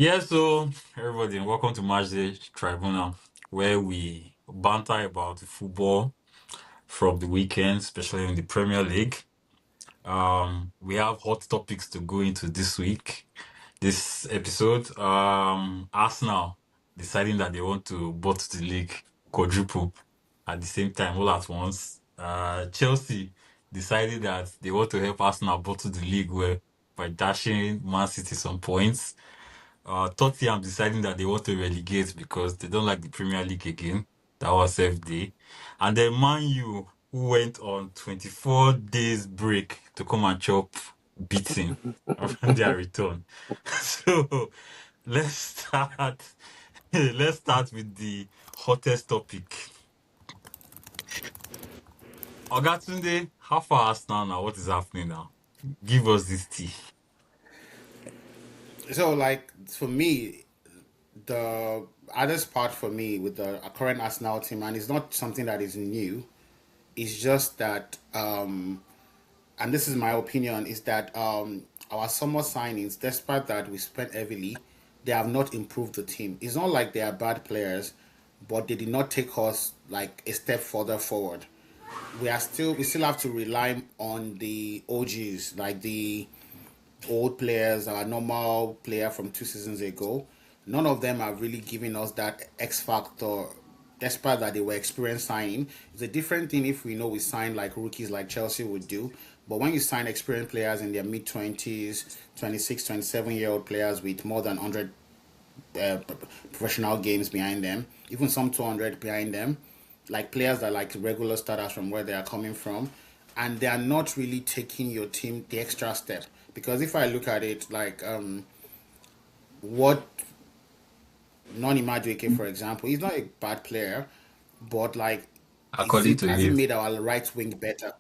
Yeah, so everybody, welcome to Matchday Tribunal, where we banter about football from the weekend, especially in the Premier League. We have hot topics to go into this week, this episode. Arsenal deciding that they want to bottle the league quadruple at the same time, all at once. Chelsea decided that they want to help Arsenal bottle the league well by dashing Man City some points. Tottenham deciding that they want to relegate because they don't like the Premier League again. That was FD. And then Man U, who went on 24 days break to come and chop beating after their return. So let's start. Let's start with the hottest topic. Ogatunde, how far Arsenal now? What is happening now? Give us this tea. So, like for me, the hardest part for me with the current Arsenal team, and it's not something that is new. It's just that, and this is my opinion, is that our summer signings, despite that we spent heavily, they have not improved the team. It's not like they are bad players, but they did not take us like a step further forward. We still have to rely on the OGs, like the old players, our normal player from 2 seasons ago. None of them are really giving us that X factor, despite that they were experienced signing. It's a different thing if we know we sign like rookies like Chelsea would do. But when you sign experienced players in their mid 20s, 26, 27-year-old players with more than 100 professional games behind them, even some 200 behind them, like players that are like regular starters from where they are coming from, and they are not really taking your team the extra step. Because if I look at it, like what Noni Madueke, for example, he's not a bad player, but like, is According it to has it you. made our right wing better?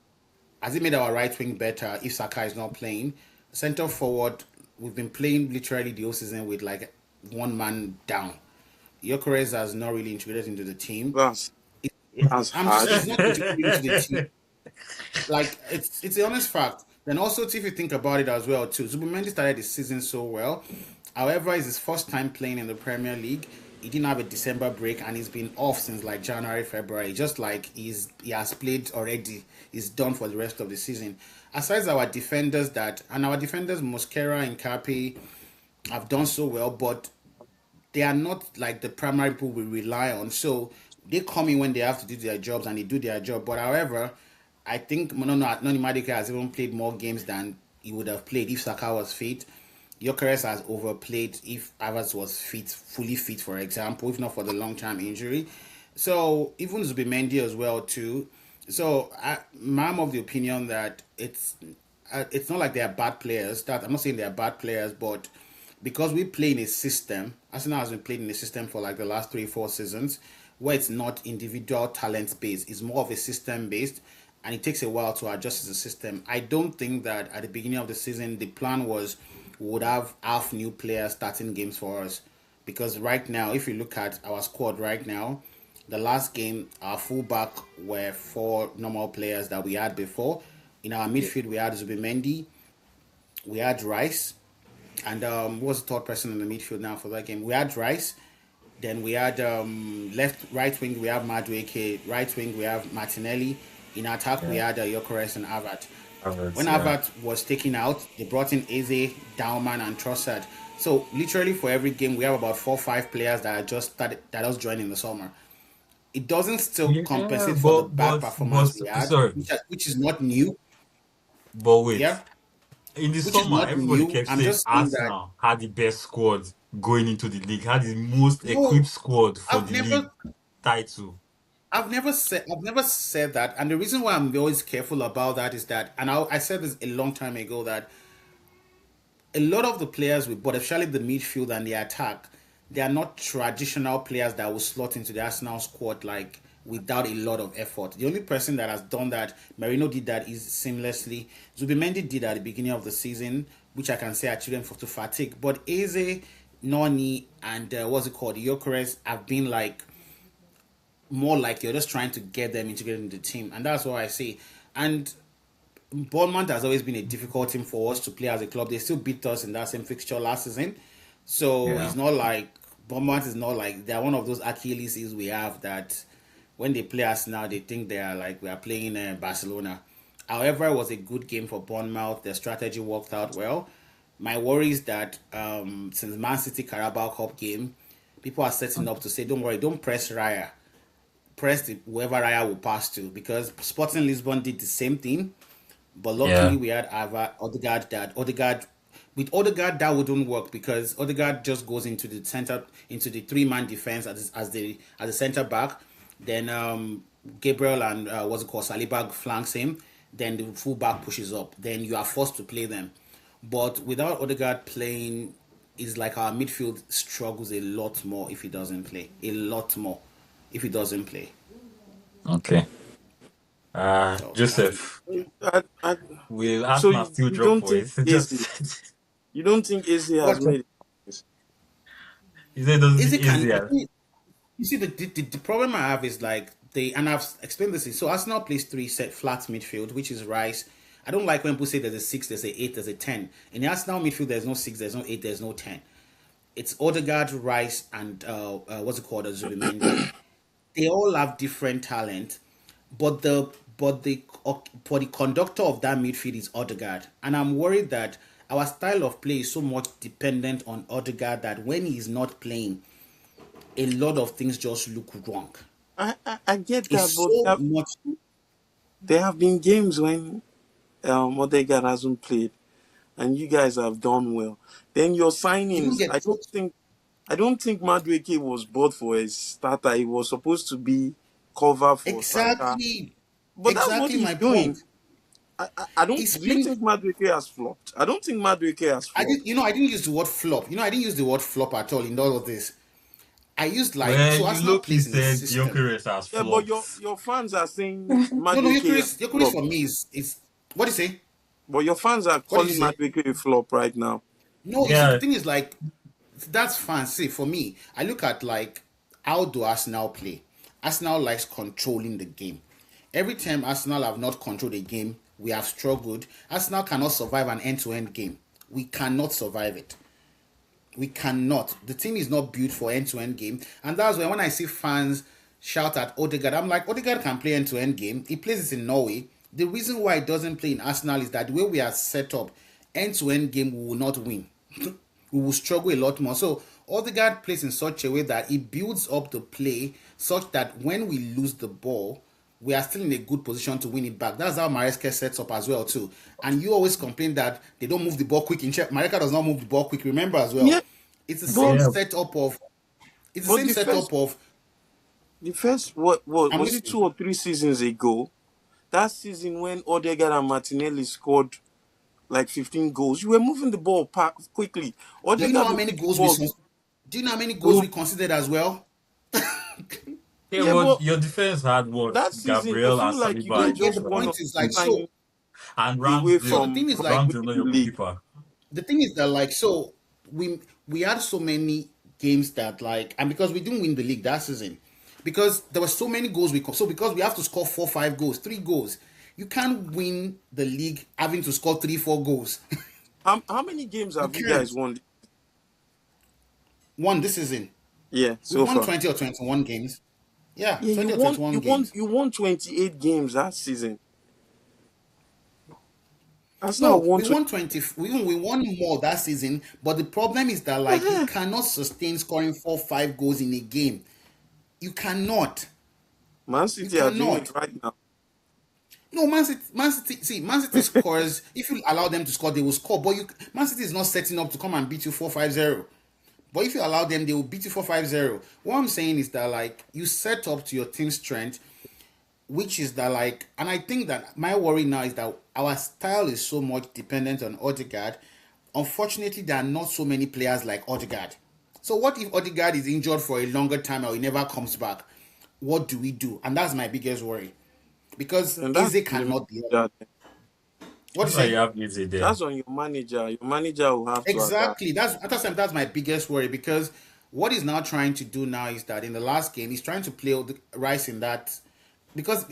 Has it made our right wing better if Saka is not playing? Center forward, we've been playing literally the whole season with like one man down. Gyökeres has not really integrated into the team. That's that's I'm just he's harsh. not integrated into the team. Like it's the honest fact. Then also if you think about it as well too, Zubimendi started the season so well. However, it's his first time playing in the Premier League. He didn't have a December break and he's been off since like January, February. Just like he has played already. He's done for the rest of the season. Aside our defenders our defenders Mosquera and Capi have done so well, but they are not like the primary people we rely on. So they come in when they have to do their jobs and they do their job. But however, I think Noni Madueke has even played more games than he would have played if Saka was fit. Gyökeres has overplayed if Havertz was fit, fully fit, for example, if not for the long-term injury. So even Zubimendi as well too. So I'm of the opinion that it's not like they are bad players. That I'm not saying they are bad players, but because we play in a system, Arsenal has been playing in a system for like the last 3, 4 seasons, where it's not individual talent based, it's more of a system based, and it takes a while to adjust to the system. I don't think that at the beginning of the season the plan was we would have half new players starting games for us, because right now, if you look at our squad right now, the last game our fullback were four normal players that we had before. In our Yeah. midfield, we had Zubimendi, we had Rice, and who was the third person in the midfield now for that game? We had Rice. Then we had right wing, we have Madueke. Right wing, we have Martinelli. In attack, we Yeah. had Gyökeres and Havertz. When Havertz, yeah. Havertz was taken out, they brought in Eze, Dauman, and Trossard. So literally for every game, we have about 4, 5 players that are just that was joined in the summer. It doesn't still Yeah, compensate for the bad performance we had, sorry, which is not new. but wait. Yeah, In the which is summer, not everybody new. kept I'm saying just saying that Arsenal had the best squad going into the league, had the most equipped no, squad for I've the league never title. I've never said that, and the reason why I'm always careful about that is that, and I said this a long time ago, that a lot of the players we bought, especially the midfield and the attack, they are not traditional players that will slot into the Arsenal squad like without a lot of effort. The only person that has done that, Marino did that is seamlessly. Zubimendi did at the beginning of the season, which I can say achieved them to fatigue. But Eze, Noni, and what's it called, Gyökeres have been like more like you're just trying to get them integrated into the team, and that's what I say. And Bournemouth has always been a difficult team for us to play as a club. They still beat us in that same fixture last season. So Yeah. it's not like Bournemouth is not like they're one of those Achilles heels we have that when they play us now, they think they are like we are playing Barcelona. However, it was a good game for Bournemouth. Their strategy worked out well. My worry is that since Man City Carabao Cup game, people are setting up to say, "Don't worry, don't press Raya, press whoever Raya will pass to," because Sporting Lisbon did the same thing. But luckily, Yeah. we had Ava Odegaard. That Odegaard, with Odegaard, that wouldn't work because Odegaard just goes into the center, into the three-man defense as the center back. Then Gabriel and what's it called, Saliba flanks him. Then the fullback pushes up. Then you are forced to play them. But without Odegaard playing, it's like our midfield struggles a lot more if he doesn't play. A lot more if he doesn't play. Okay. So that's my. Joseph, I, will so Arsenal still you drop don't think points? AC? Just You don't think AC has What made it? he said, doesn't is see it? Can easier. you see the problem I have is like they and I've explained this. So Arsenal plays three set flat midfield, which is Rice. I don't like when people say there's a six, there's a eight, there's a 10. In the Arsenal midfield, there's no six, there's no eight, there's no 10. It's Odegaard, Rice, and what's it called, Zubimendi. They all have different talent, but the conductor of that midfield is Odegaard, and I'm worried that our style of play is so much dependent on Odegaard that when he's not playing, a lot of things just look wrong. I get that, It's but so much. there have been games when Odegaard hasn't played and you guys have done well. Then your You don't signings, get so I don't think Madueke was bought for a starter. He was supposed to be cover for Saka, exactly, but that's what exactly he's my point. doing. I don't. He's Do you playing. think Madueke has flopped? I don't think Madueke has I flopped. did. I didn't use the word flop. I didn't use the word flop at all in all of this. I used like Well, so. you Arsenal low-key plays in a said system. Gyökeres has Yeah, but flopped. your fans are saying No, no, Madueke has Eucharist flopped. for me is what do you say? But your fans are What did you calling say? Madueke a flop right now. No, you see, the Yeah, thing is like that's fancy for me. I look at like how do Arsenal play? Arsenal likes controlling the game. Every time Arsenal have not controlled a game, we have struggled. Arsenal cannot survive an end-to-end game. We cannot survive it. We cannot. The team is not built for end-to-end game, and that's why when I see fans shout at Odegaard, I'm like, Odegaard can play end-to-end game. He plays it in Norway. The reason why he doesn't play in Arsenal is that the way we are set up, end-to-end game, we will not win. We will struggle a lot more. So Odegaard plays in such a way that he builds up the play such that when we lose the ball, we are still in a good position to win it back. That's how Maresca sets up as well too. And you always complain that they don't move the ball quick in check. Maresca does not move the ball quick. Remember as Yeah, well, it's the same but yeah. setup of. It's the but same setup of. the first what I'm was it listening. 2 or 3 seasons ago? That season when Odegaard and Martinelli scored like 15 goals, you were moving the ball quickly. Do you know Odegaard how will many pick the goals we? ball. Do you know how many goals we Will considered as well? Yeah, Yeah, but but your defense had what? that season I Gabriel and feel like you Saliba were in Yeah, just the centre one back. of point is the like so. signing And away So the Ramsdale. thing is like Ramsdale, not the your league. goalkeeper. the thing is that like so we had so many games that like and because we didn't win the league that season because there were so many goals so because we have to score 4 5 goals 3 goals you can't win the league having to score 3 4 goals. How many games You have you guys can't. won? One this season Yeah, we've so won far. 20 or 21 games. Yeah, Yeah, 20 or 21 games. you won 28 games that season. Arsenal No, won we 20. won 20. We won more that season, but the problem is that like you cannot sustain scoring 4 5 goals in a game. You cannot. Man You City are doing it cannot. right now. No, Man City scores. If you allow them to score, they will score. But Man City is not setting up to come and beat you 4-5-0. But if you allow them, they will beat you 4-5-0. What I'm saying is that like you set up to your team's strength, which is that like, and I think that my worry now is that our style is so much dependent on Odegaard. Unfortunately, there are not so many players like Odegaard. So what if Odegaard is injured for a longer time or he never comes back? What do we do? And that's my biggest worry because And that's Eze on the cannot be. manager. What do That's you why you say? have easy there. That's on your manager. Your manager will have to adapt. Exactly. That's my biggest worry because what he's now trying to do now is that in the last game he's trying to play the Rice in that because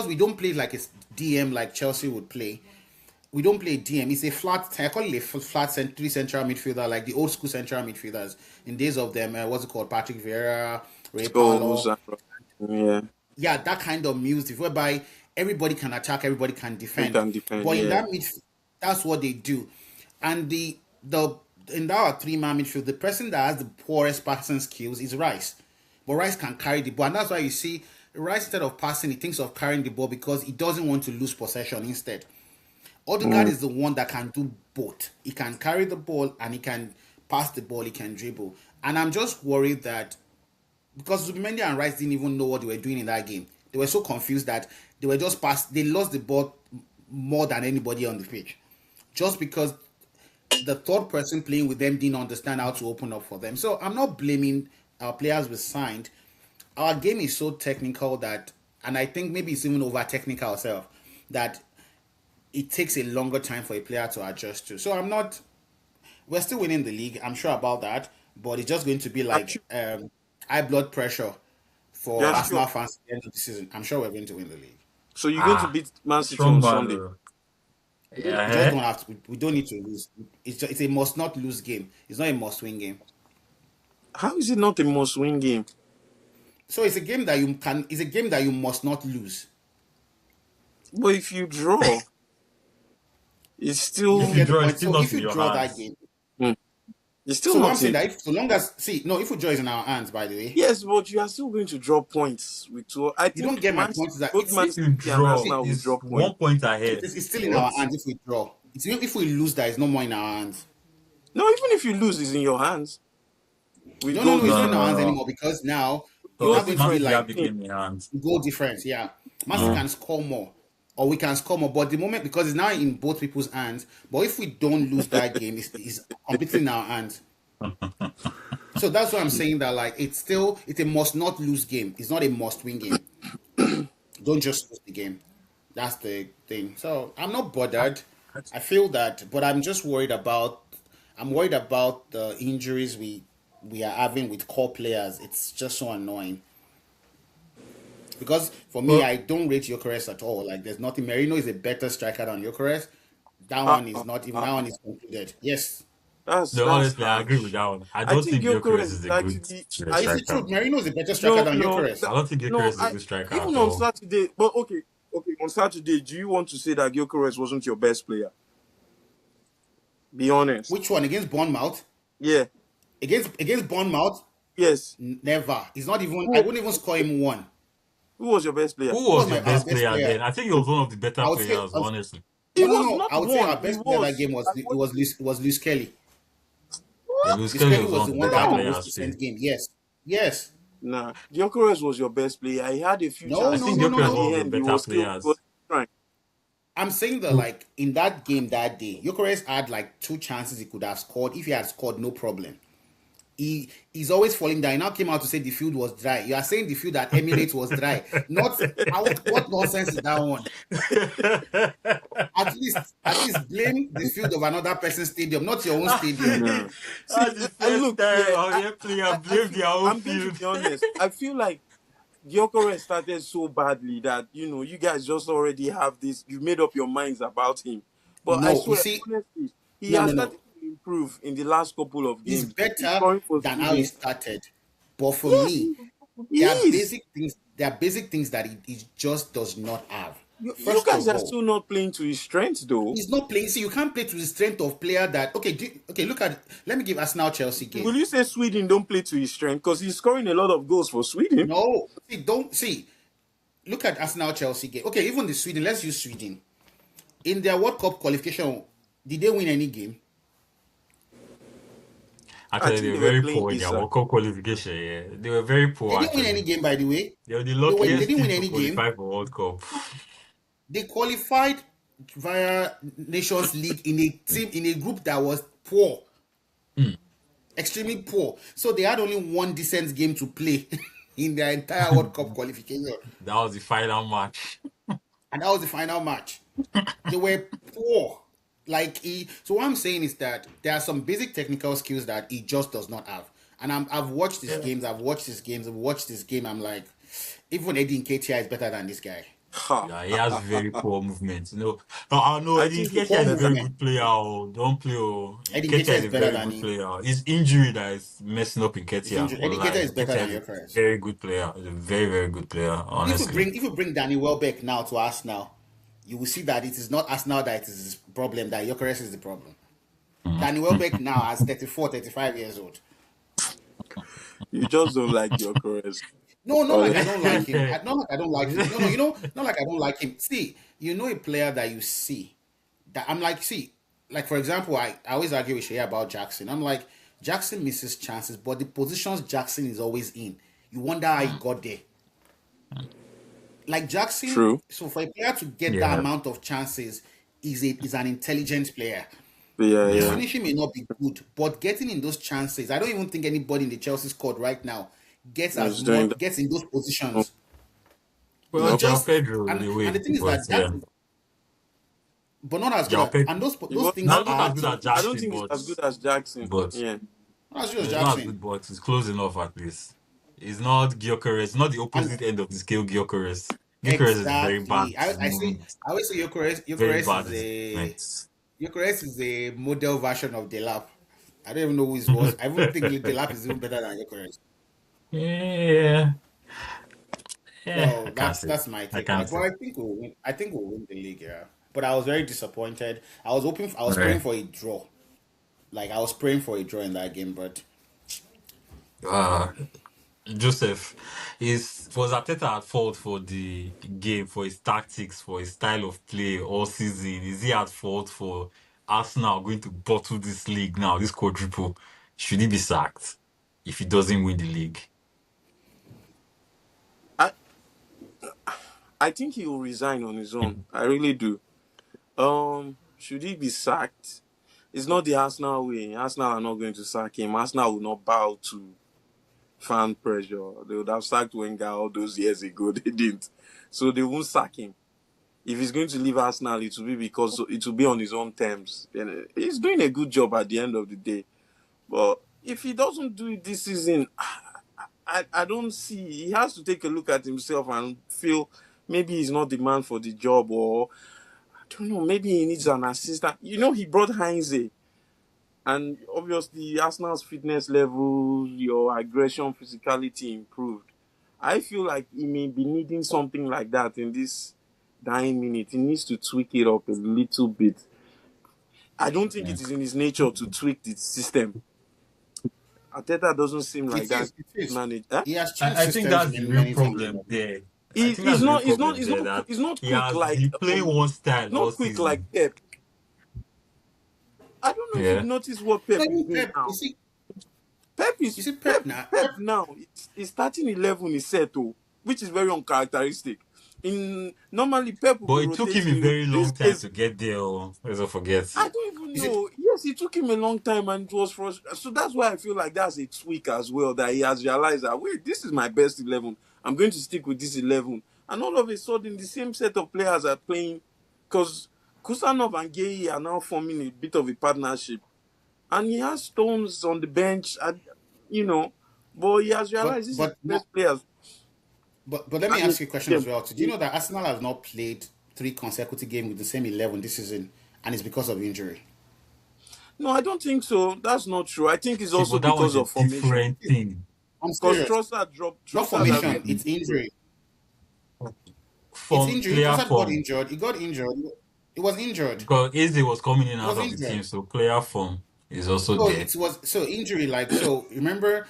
we don't play like a DM like Chelsea would play. we don't play DM. It's a flat. I call it a flat three central midfielder, like the old school central midfielders in days of them. What's it called? Patrick Vieira, Ray Scholes, Parlour. yeah, Yeah, that kind of music whereby everybody can attack, everybody can we defend. can defend. But in Yeah. that midfield, that's what they do. And the in that three-man midfield, the person that has the poorest passing skills is Rice. But Rice can carry the ball, and that's why you see Rice, instead of passing, he thinks of carrying the ball because he doesn't want to lose possession instead. Odegaard Mm. is the one that can do both. He can carry the ball and he can pass the ball, he can dribble. And I'm just worried that because Zubimendi and Rice didn't even know what they were doing in that game. They were so confused that they were just passed. They lost the ball more than anybody on the pitch, just because the third person playing with them didn't understand how to open up for them. So I'm not blaming our players we signed. Our game is so technical that, and I think maybe it's even over technical itself, that it takes a longer time for a player to adjust to. So I'm not. We're still winning the league. I'm sure about that, but it's just going to be Are like you, high blood pressure for yeah, Arsenal sure. fans at the end of the season. I'm sure we're going to win the league. So you're going to Ah, beat Man City strong on man. Sunday. Yeah, We just eh? don't have to. We don't need to lose. It's a must not lose game. It's not a must win game. How is it not a must-win game? So it's a game that you can. It's a game that you must not lose. But if you draw, it's You If don't still you get the draw, it's point. still So not if in you your draw that hands. game, mm, it's still so what I'm not saying in. that if so long as see no, if you draw is in our hands, by the way, Yes, but you are still going to drop points with two. I you don't think get my point. Is that Both Man If City you and draw, see Arsenal will is drop points. 1 point ahead. it's still in our What? hands if we draw. It's if we lose that is no more in our hands. No, even if you lose, it's in your hands with No, goal it's No, not in no, our difference. hands no. anymore because now it's Goal not Because going to Man be difference. City have like the Thing. game in hand. goal difference. Yeah, Man City Mm. can score more, or we can score more. But the moment because it's now in both people's hands. But if we don't lose that game, it's completely in our hands. So that's why I'm saying that like it's a must not lose game. It's not a must win game. Don't just lose the game. That's the thing. So I'm not bothered. I feel that, but I'm just worried about. I'm worried about the injuries we are having with core players. It's just so annoying. Because for me, Well, I don't rate Gyökeres at all. Like, there's nothing. Merino is a better striker than Gyökeres. That Ah, one is ah, not even. ah. That one is concluded. Yes, no, That's honestly, I agree with harsh. that one. I I don't think think Gyökeres Gyökeres is is a good actually. it's the striker. truth. Merino is a better striker No, than no, Gyökeres. I don't think Gyökeres no. is a good striker Even at on all. Saturday. But okay, on Saturday, do you want to say that Gyökeres wasn't your best player? Be honest. Which one against Bournemouth? Yeah. Against Bournemouth, Yes. never. He's not even. I Who, wouldn't even score him one. who was your best player? Who Who was was your our best best player player? then? I think he was one of the better I would say. players, honestly. He No, no, was no. not I would say our one. He best player that was. game was I watched. Luis Kelly. Yeah, What? Luis Luis Kelly Kelly was was one the of the one that better had the No. most players too. decent game. Yes, yes. Nah. Gyökeres was your best player. He had a few No, I no, chances. think no, Even no, Gyökeres at was no. one the of end, the better he was players. trying. I'm saying that like in that game that day, Gyökeres had like two chances he could have scored. If he had scored, no problem. He's always falling down. He now came out to say the field was dry. You are saying the field at Emirates was dry. Not what nonsense is that one? At least blame the field of another person's stadium, not your own stadium. Nah. See, That's the first look, time yeah, our young player I blamed feel, their own I'm going to field. be honest. I feel like Gyökeres started so badly that you guys just already have this. You made up your minds about him. But I No, you swear, see, honestly, he no, has no, no. started to improve in the last couple of He's games. He's better scoring for than how he Sweden. started. But for Yes, me, he there are is. basic things. There are basic things that he just does not have. You First guys of are all, still not playing to his strengths, though. he's not playing. See, you can't play to the strength of player that. Okay, okay. Look at. Let me give Arsenal Chelsea game. Will you say Sweden don't play to his strength? Because he's scoring a lot of goals for Sweden. No, see, don't see. Look at Arsenal Chelsea game. Okay, even the Sweden. Let's use Sweden in their World Cup qualification. Did they win any game? I Actually, they think were they were very playing poor in their Issa. World Cup qualification. Yeah, they were very They poor didn't win any actually. game, by the way. They were the They luckiest didn't team win to any game. qualify for World Cup. They qualified via Nations League in a group that was poor, extremely poor. So they had only one decent game to play in their entire World Cup qualification, That was the final match. and that was the final match. They were poor. So what I'm saying is that there are some basic technical skills that he just does not have. And I've watched these Yeah. games. I've watched these games. I've watched this game. I'm like, even Eddie Nketiah is better than this guy. Ha. Yeah, he has very poor movement. No, I Eddie think he's Nketiah Poor is a better. very movement. good player. Oh, don't play. Oh, Eddie Nketiah Nketiah is is a better very than good him. player. It's injury that is messing up It's Nketiah. injured. But Eddie Nketiah like is better Nketiah than is a Gyökeres. very good player. He's a very, very good player, honestly. If you bring Danny Welbeck now to Arsenal, you will see that it is not Arsenal that is his problem, that Gyökeres is the problem. Danny Welbeck now has 34, 35 years old. You just don't like your chorus. No, not like I don't like Honestly. him. Not like I don't like him. No, not like I don't like him. See, a player that you see that I'm like, see, like for example, I always argue with Shea about Jackson. I'm like, Jackson misses chances, but the positions Jackson is always in, you wonder how he got there. Like Jackson, True. so for a player to get that Yeah, amount of chances is an intelligent player. Yeah, His yeah. yeah. finishing may not be good, but getting in those chances, I don't even think anybody in the Chelsea squad right now He's doing that. gets in those Oh, positions. He Well, nope. João just Pedro in and a and the way, thing is but that yeah, but not as good João as, Pedro. and He those was, things Not are as good as I don't Jackson, think he's but as good as Jackson. but Yeah. not as good as it's not as Jackson. good, but it's close enough at least. It's not Gyökeres. It's not the And opposite end of the scale. Gyökeres. Gyökeres is very bad exactly, I always say very bad his movement. Eucharist is a model version of Delap. I don't even know who is worse. I even think Delap is even better than Eucharist. Yeah, yeah. I So can't say. that's my I take on can't it. But say. I think we'll win. I think we'll win the league. Yeah. But I was very disappointed. I was praying Right. for a draw. Like I was praying for a draw in that game, but Uh, Joseph, was Arteta at fault for the game, for his tactics, for his style of play all season? Is he at fault for Arsenal going to bottle this league now, this quadruple? Should he be sacked if he doesn't win the league? I I think he will resign on his own. I really do. Should he be sacked? It's not the Arsenal way. Arsenal are not going to sack him. Arsenal will not bow to fan pressure. They would have sacked Wenger all those years ago. They didn't. So they won't sack him. If he's going to leave Arsenal, it will be because it will be on his own terms. And he's doing a good job at the end of the day. But if he doesn't do it this season, I don't see. He has to take a look at himself and feel maybe he's not the man for the job, or I don't know, maybe he needs an assistant. He brought Heinze, and obviously Arsenal's fitness level, your aggression, physicality improved. I feel like he may be needing something like that in this dying minute. He needs to tweak it up a little bit. I don't think Yeah. it is in his nature to tweak the system. Arteta doesn't seem like it that is. It is. manager. He has changed I think systems that's the many real many times in problem the there. I He, think that's he's the real not. He's not. problem He's there not. that He's not he quick has like. been playing one style all Not quick like season. Pep. I don't know if you've Yeah. noticed what No, Pep is even doing Pep. now. Pep is You see Pep. Pep now. Pep now. His starting 11 is set, which is very uncharacteristic. In normally Pep will But be it took him a rotating. very long These time days, to get there. Oh, let's not forget. I don't even You see know. Yes, it took him a long time, and it was frustrating. So that's why I feel like that's a tweak as well. That he has realized that wait, this is my best 11. I'm going to stick with this 11, and all of a sudden the same set of players are playing because Kusanov and Gay are now forming a bit of a partnership, and he has Stones on the bench, but he has but realized this is but the now best players. but let me And ask you a question as well. Too. Do you know that Arsenal has not played three consecutive games with the same 11 this season, and it's because of injury? no, I don't think so. That's not true. I think it's See, also but that because one's a of formation. different thing. I'm Because serious. Not Trossard formation, hasn't been it's injury. It's From injury. player Trossard got form. injured. He got injured. He was injured. Because Eze was coming in and He out was of the team, injured. so player form is also So there. it was so injury like so. Remember,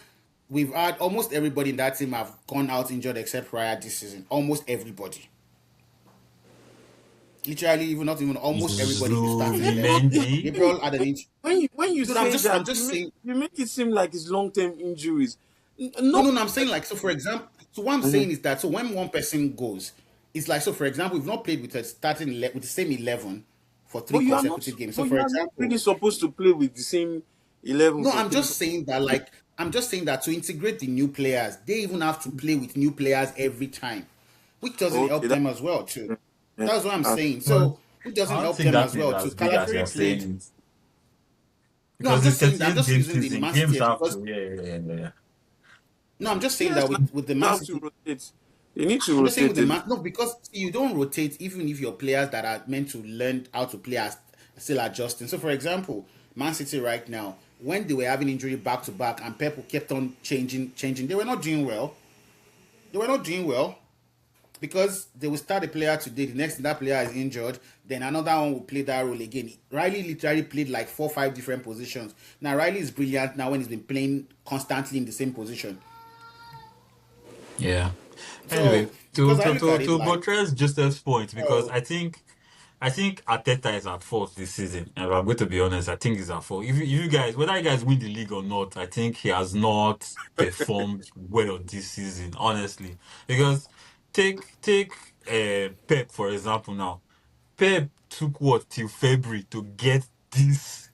we've had almost everybody in that team have gone out injured except Raya this season. Almost everybody. Literally, even not even almost everybody in the starting 11. Zubimendi. Gabriel had an injury. when you Dude, say I'm that, just saying. you make it seem like it's long term injuries. No, No. no, no. I'm saying like so. For example, so what I'm Mhm. saying is that so when one person goes, it's like so. For example, we've not played with a with the same 11 for But three you are not. consecutive games. So But for you are not example, really supposed to play with the same 11 no, for three. I'm just saying that to integrate the new players, they even have to play with new players every time, which doesn't Okay, help them as well too. yeah. That's what I'm Uh, saying. But So which doesn't I don't help think them that as is well too. as big as you're Calafiori played. saying it. No, I'm Because the just saying that I'm 38 just game using the season, Man games City have because to, yeah. no, I'm just saying yes, that now with the you Man have to City. rotate. You need to I'm just saying with rotate the a man. little. No, because you don't rotate even if your players that are meant to learn how to play are still adjusting. So, for example, Man City right now, when they were having injury back to back and Pep kept on changing, they were not doing well. They were not doing well because they will start a player today. The next that player is injured, then another one will play that role again. Riley literally played like 4 or 5 different positions. Now Riley is brilliant now when he's been playing constantly in the same position. Yeah. Anyway, So because I look at it to like, buttress Joseph's point, because oh, I think Arteta is at fault this season. And I'm going to be honest, I think he's at fault. If you guys, whether you guys win the league or not, I think he has not performed well this season, honestly. Because take Pep for example now. Pep took what till February to get this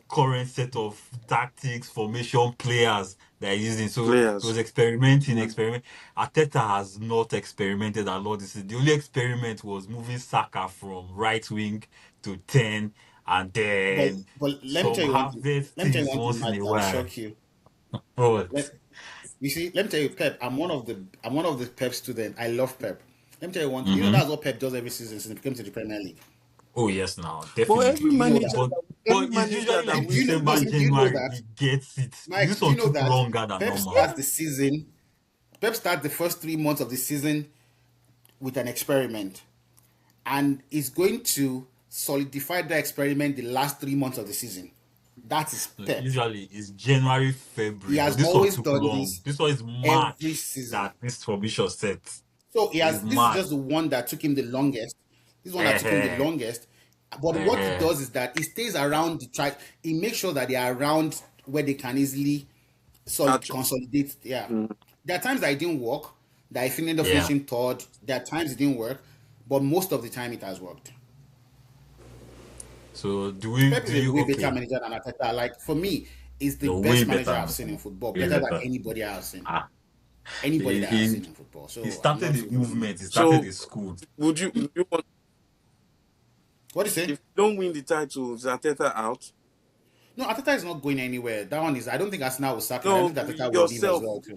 current set of tactics, formation, players that he's using. So he was Players. experimenting, Mm. experiment. Arteta has not experimented a lot. This is the only experiment was moving Saka from right wing to 10, and but then let me some tell you one thing. harvest Let me tell you things one thing, once in Mike, a that will while. shock you. But Let, you see, let me tell you, Pep. I'm one of the Pep students. I love Pep. Let me tell you one thing. You know mhm. that's what Pep does every season since he came to the Premier League. Oh yes, now But every definitely. Do you know manager that? every But it's manager usually that like Do you wins know? the December, Listen, league. do you know January that, he gets it. Mike? This Do you one know took that longer than Pep normal. starts the season? Pep starts the first 3 months of the season with an experiment, and is going to solidify the experiment the last 3 months of the season. That is Pep. Usually it's January, He February, but has this one always took done long. this This one is every March season. that this formation set. So he Is has. This is March. just the one that took him the longest. This is one that took him the Eh longest. But what he eh does is that he stays around the track. He makes sure that they are around where they can easily Catch up. consolidate. Yeah, Mm. there are times that it didn't work. That I finished the yeah. finishing third. There are times it didn't work, but most of the time it has worked. So Pep do is a you way better okay? manager than Arteta. Like for me, is the No, way best manager better. I've seen in football. Way Better than better. anybody I've seen. Ah, Anybody that I've he seen in football. he So I'm started not the even. movement, he started So the school. would you want What do you say? if you don't win the title, is Arteta out? No, Ateta is not going anywhere. That one is. I don't think Arsenal will sack him. I No, think that Ateta will leave as yourself. well too.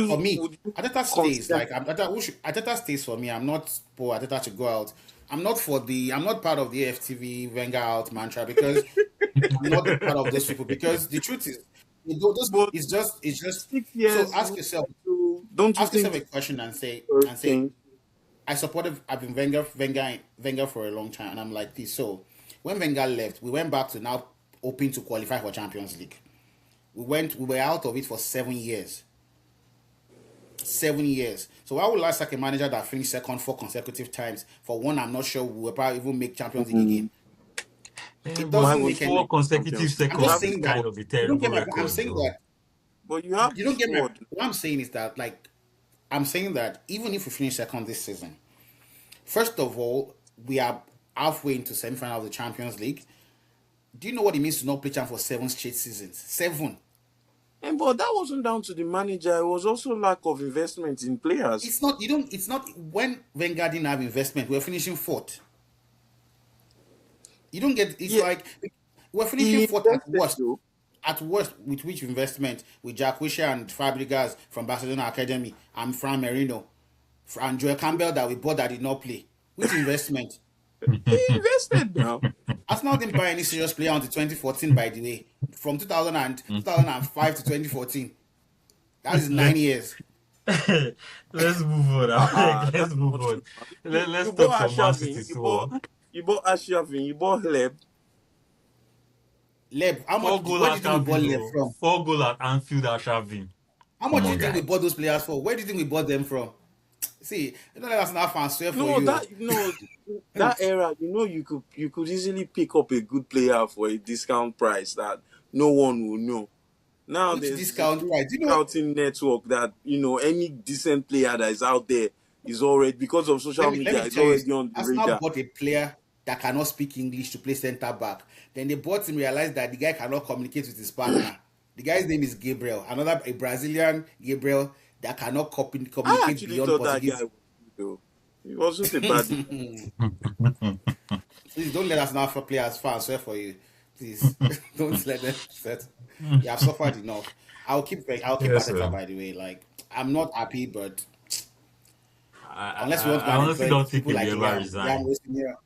For me, Would you Ateta stays. consider Like Ateta stays for me. I'm not for Ateta to go out. I'm not for the. I'm not part of the FTV Wenger out mantra because I'm not part of those people. Because the truth is, but it's just. six So years win title, don't you ask yourself think a this question first and say thing? I supported. I've been Wenger for a long time, and I'm like this. So when Wenger left, we went back to now hoping to qualify for Champions League. We were out of it for 7 years. 7 years. So why would I sack a manager that finished second 4 consecutive times? For one, I'm not sure we will probably even make Champions League Mm. again. It Why doesn't would make you any. Four make consecutive Champions League? I'm You just have seconds the is saying that kind squad. of a you don't terrible get my. I'm record saying though. that But you have you the don't get my. squad. What I'm saying is that like I'm saying that even if we finish second this season, first of all, we are halfway into semi-final of the Champions League. Do you know what it means to not play champ for 7 straight seasons? Seven. And but that wasn't down to the manager. It was also lack of investment in players. It's not. You don't. It's not when Wenger didn't have investment. We're finishing fourth. You don't get. It's Yeah, like we're finishing he fourth at invested worst. though. At worst, with which investment? With Jack Wilshere and Fabregas from Barcelona Academy and Fran Merino and Joel Campbell that we bought that did not play. Which investment? He invested now. Arsenal didn't buy any serious player until 2014. By the way, from 2005 to 2014, that is 9 years. Let's move on. Let's That's move not true. on. You Let's talk bought some Man City Ashavin, too. you bought Ashavin, you bought Hleb. Leb, how Four much? goal Where do at you think we bought Leb Anfield. from? 4 goal at Anfield at Shavin. How much Come do on, you think we guys. bought those players for? Where do you think we bought them from? See, you don't let us now fans swear for No, you. that era, you could easily pick up a good player for a discount price that no one will know. Now Which there's a discount big price? Do you know? scouting network that any decent player that is out there is already, because of social Let media, me is tell you, already on the Arsenal radar. bought a player that cannot speak English to play centre back. Then they bought him, realized that the guy cannot communicate with his partner. The guy's name is Gabriel, a Brazilian Gabriel that cannot I communicate actually beyond thought that guy Portuguese. was good though. He wasn't a bad. Please don't let us now for players fans swear for you. Please don't let them set. You have suffered enough. I'll keep Yes, Ateta sir. by the way. Like I'm not happy, but Unless we want to go I and honestly employ don't think people he will like ever Liam resign. wasting here.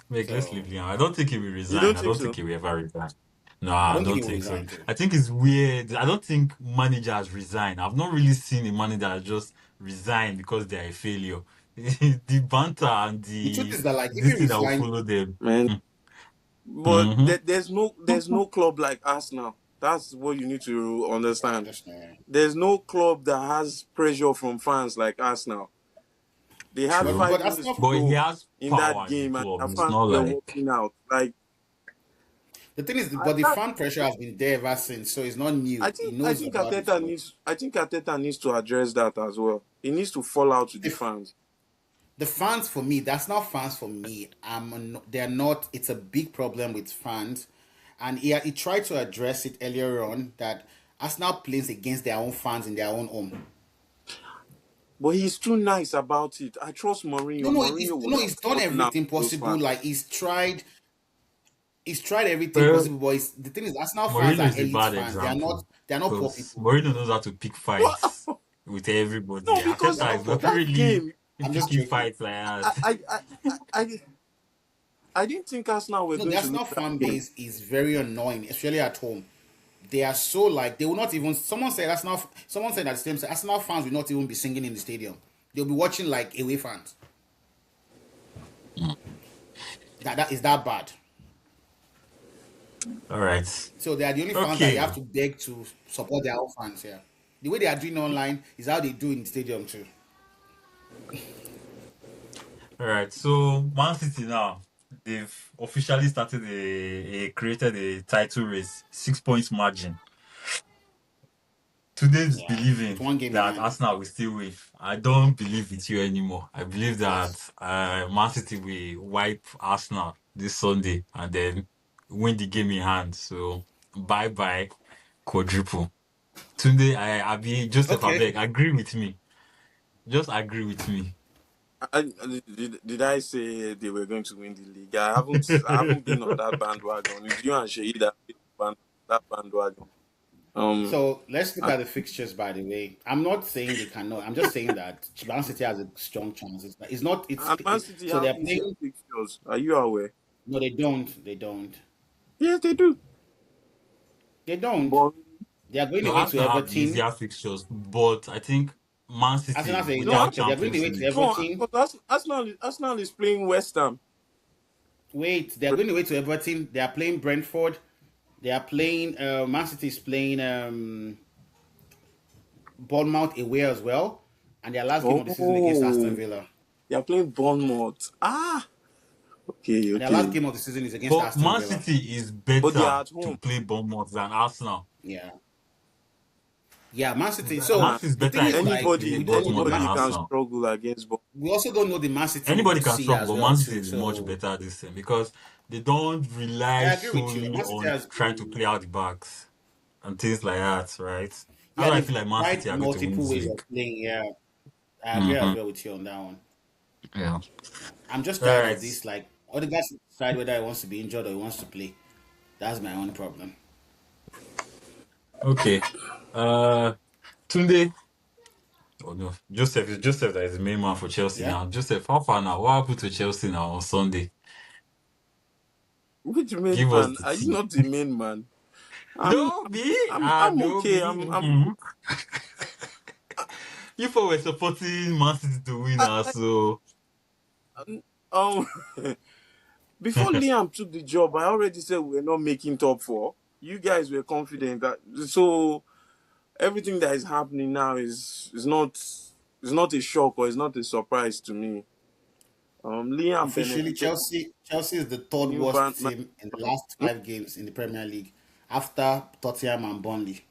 Like, let's So leave Liam. I don't think he will You resign. don't I think don't think so? he will ever resign. No, I I don't think don't he will think so. resign too. I think it's weird. I don't think managers resign. I've not really seen a manager just resign because they're a failure. The banter and The truth the is that, like, if this you thing that will resign, follow them. Man, but Mm-hmm. there's no club like Arsenal. That's what you need to yeah, understand. just There's no club that has pressure from fans like Arsenal. They had but True. 5 that's minutes not to But he go has in that power in the game, and club. their It's fans not were like walking out. Like the thing is. I, But the that, fan pressure has been there ever since, so it's not I new. He think I knows think about it. Arteta So needs I think Arteta needs to address that as well. He needs to fall out with the if fans. the fans for me, that's not fans for me. They're not. It's a big problem with fans, and he tried to address it earlier on that Arsenal plays against their own fans in their own home. But he's too nice about it. I trust Mourinho. Mourinho would No, have he's done fallen out everything with those possible. fans. Like he's tried everything well, possible. But the thing is, Arsenal fans Mourinho are is a elite bad fans. example They are not poor because people. Mourinho knows how to pick fights What? with everybody. No, They're because Arteta not is poor not that people. really game, I'm just picking joking. fights like I that. I I I, I didn't think Arsenal were No, the going to lose Arsenal that fan game. base is very annoying, especially at home. They are so like they will not even. Someone said at the same time, Arsenal fans will not even be singing in the stadium. They'll be watching like away fans. That is that bad. All right. So they are the only fans that you have Okay. to beg to support their own fans here. The way they are doing online is how they do in the stadium too. All right. So Man City now, they've officially started created a title race, 6 points margin. Today's Yeah, with believing one game in that hand. Arsenal will still win. I don't believe with you anymore. I believe that Yes. Man City will wipe Arsenal this Sunday and then win the game in hand. So bye bye quadruple. Tunde, I be Joseph Okay. Abeg, agree with me. Just agree with me. Did I say they were going to win the league? I haven't been on that bandwagon. It's you and Sheyi that been on that bandwagon. Um, So let's look and, at the fixtures. By the way, I'm not saying they cannot. I'm just saying that Man City has a strong chance. It's not. and Man City So have they're easier playing. fixtures. Are you aware? No, they don't. They don't. Yes, they do. They don't. But They are going No, away to Arsenal have Everton. easier fixtures, but I think Man Arsenal City has a with easier their no, fixture. They are going Champions away to League. no, Everton. because Arsenal is playing West Ham. Wait, they are going away to Everton. They are playing Brentford. They are playing. Man City is playing Bournemouth away as well, and their last game of the season against Aston Oh, Villa. they are playing Bournemouth. Ah, okay, And their last okay. game of the season is against But Aston Man Villa. City is But they are better at to home. play Bournemouth than Arsenal. Yeah. Yeah, Man City. Man Ah, So City is the better thing is, equipped to like, play we don't know the Bournemouth than man. anybody can Arsenal. struggle against Bournemouth. We also don't know the Man City we will Anybody can see struggle, as but well Man City too. is much So better this time because they don't rely I agree with you. solely Man City on has trying to play out the backs and things like that, right? That's yeah, why I they've feel like Man tried City are going to win multiple this ways of league. playing. Yeah, I agree as Mm-hmm. well with you on that one. Yeah. I'm just All tired of right. this. Like, other guys decide whether he wants to be injured or he wants to play. That's my own problem. Okay. Tunde. Oh no, Joseph that is the main man for Chelsea Yeah. now. Joseph, how far now? What happened to Chelsea now on Sunday? Which main Give us man? the Are you tea. not the main man? I'm No, me? I'm No, okay. me. Mhm. You four were supporting Man City to win I, now, I, so um before Liam took the job, I already said we're not making top four. You guys were confident that so everything that is happening now is not a shock or is not a surprise to me. Liam Officially, benefited Chelsea is the from third new worst band. team in the last 5 games in the Premier League after Tottenham and Burnley.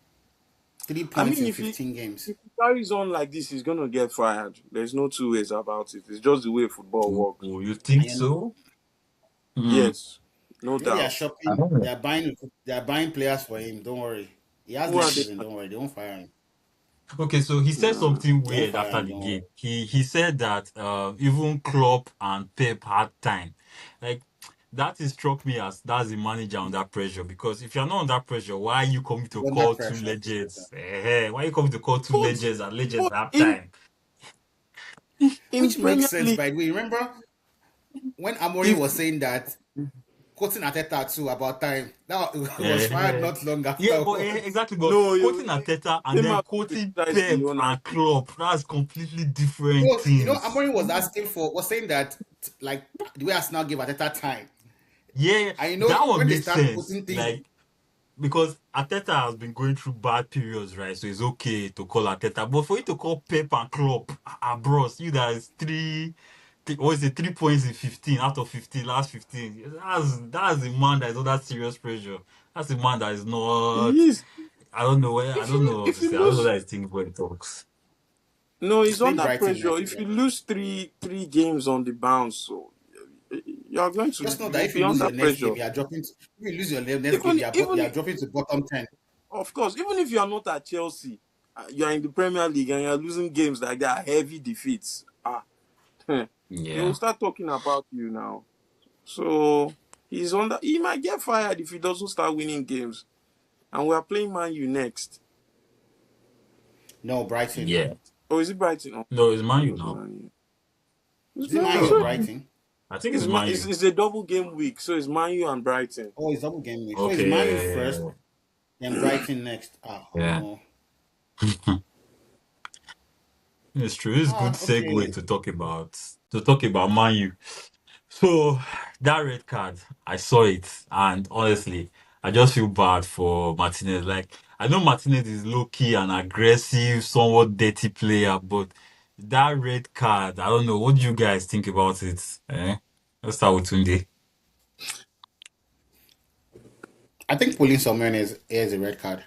Three I points mean, in if he 15 games. if he carries on like this, he's gonna get fired. There's no two ways about it. It's just the way football oh, works. you And think you know, so? Mm. Yes, no they are doubt. I shopping. don't know. They are buying players for him. Don't worry. He has Who are next they? season. Don't worry. They won't fire him. Okay, so he said Nah. something They won't weird fire after him. the Don't worry. game. He said that even Klopp and Pep had time. Like that is struck me as that's the manager under pressure because if you're not under pressure, why are you coming to Under call two pressure. legends? Why are you coming to call two But legends and legends but have in time? in which makes Premier sense, League. by the way. Remember when Amorim If was saying that, quoting Ateta too about time. That was fired Yeah. not long Yeah, but afterwards. exactly. But no, quoting he Arteta and came then out to quoting criticize the Pep owner. and Klopp, that's completely different No, things. Amorim was saying that like the way Arsenal gave Ateta time. Yeah, And that when one they makes start sense. putting things, Like, because Arteta has been going through bad periods, right? So it's okay to call Arteta. But for you to call Pep and Klopp, bros, you guys what is it, 3 points in 15 out of 15, last 15. That's a man that is under serious pressure. That's a man that is not. He is. I don't know what If to you say. I don't know lose, that I think when he talks. no, he's he's playing under Brighton pressure. next. If you lose three games on the bounce, so you are going to Just know that you'll if be you lose under your next game, pressure. you are dropping. If you lose your next game, Even you even are dropping to bottom 10. of course, even if you are not at Chelsea, you are in the Premier League and you are losing games like that, heavy defeats. They will Yeah. start talking about you now. So he's under. He might get fired if he doesn't start winning games. And we are playing Man U next. No, Brighton. Yeah. Or is it Brighton? Oh, No, it's Man it U was now. Man U. It's Is it Man Man U. U or So No, Brighton? I think it's Man U. it's a double game week. So it's Man U and Brighton. Oh, it's double game week. So it's Okay, Man U yeah, first, yeah, then Brighton next. Ah, yeah. no. Yeah. It's true. It's good Ah, segue okay. to talk about Man U. So that red card, I saw it, and honestly, I just feel bad for Martinez. Like, I know Martinez is low key and aggressive, somewhat dirty player, but that red card, I don't know. What do you guys think about it? Let's start with Tunde. I think pulling someone is a red card.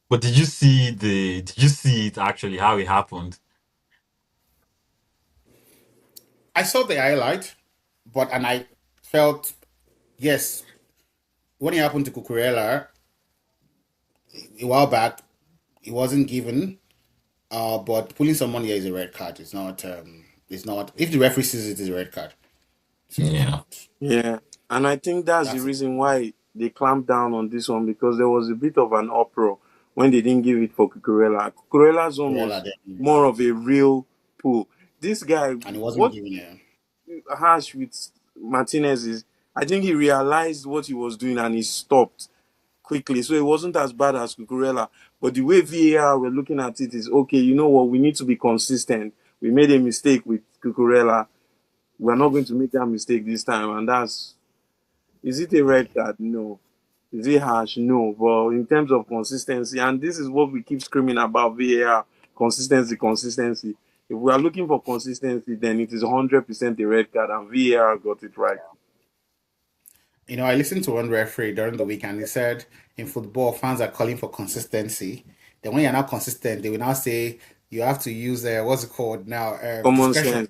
But did you see it actually how it happened? I saw the highlight, and I felt yes, when it happened to Cucurella a while back, it wasn't given. But pulling someone here is a red card. It's not. It's not. If the referee sees it, it's a red card. So it's Yeah. not. Yeah, and I think that's the That's it. reason why they clamped down on this one because there was a bit of an uproar when they didn't give it for Cucurella. Cucurella's one Cucurella was then, more of a real pull. This guy, and it wasn't what given here. harsh with Martinez is, I think he realized what he was doing and he stopped quickly. So it wasn't as bad as Cucurella. But the way VAR were looking at it is okay, you know what, we need to be consistent. We made a mistake with Cucurella. We're not going to make that mistake this time. And that's, is it a red card? No. Is it harsh? No. But in terms of consistency, and this is what we keep screaming about VAR, consistency, consistency. If we are looking for consistency, then it is 100% a red card, and VAR got it right. I listened to one referee during the week, and he said in football, fans are calling for consistency. Then when you're not consistent, they will now say you have to use what's it called now? Common Discretion,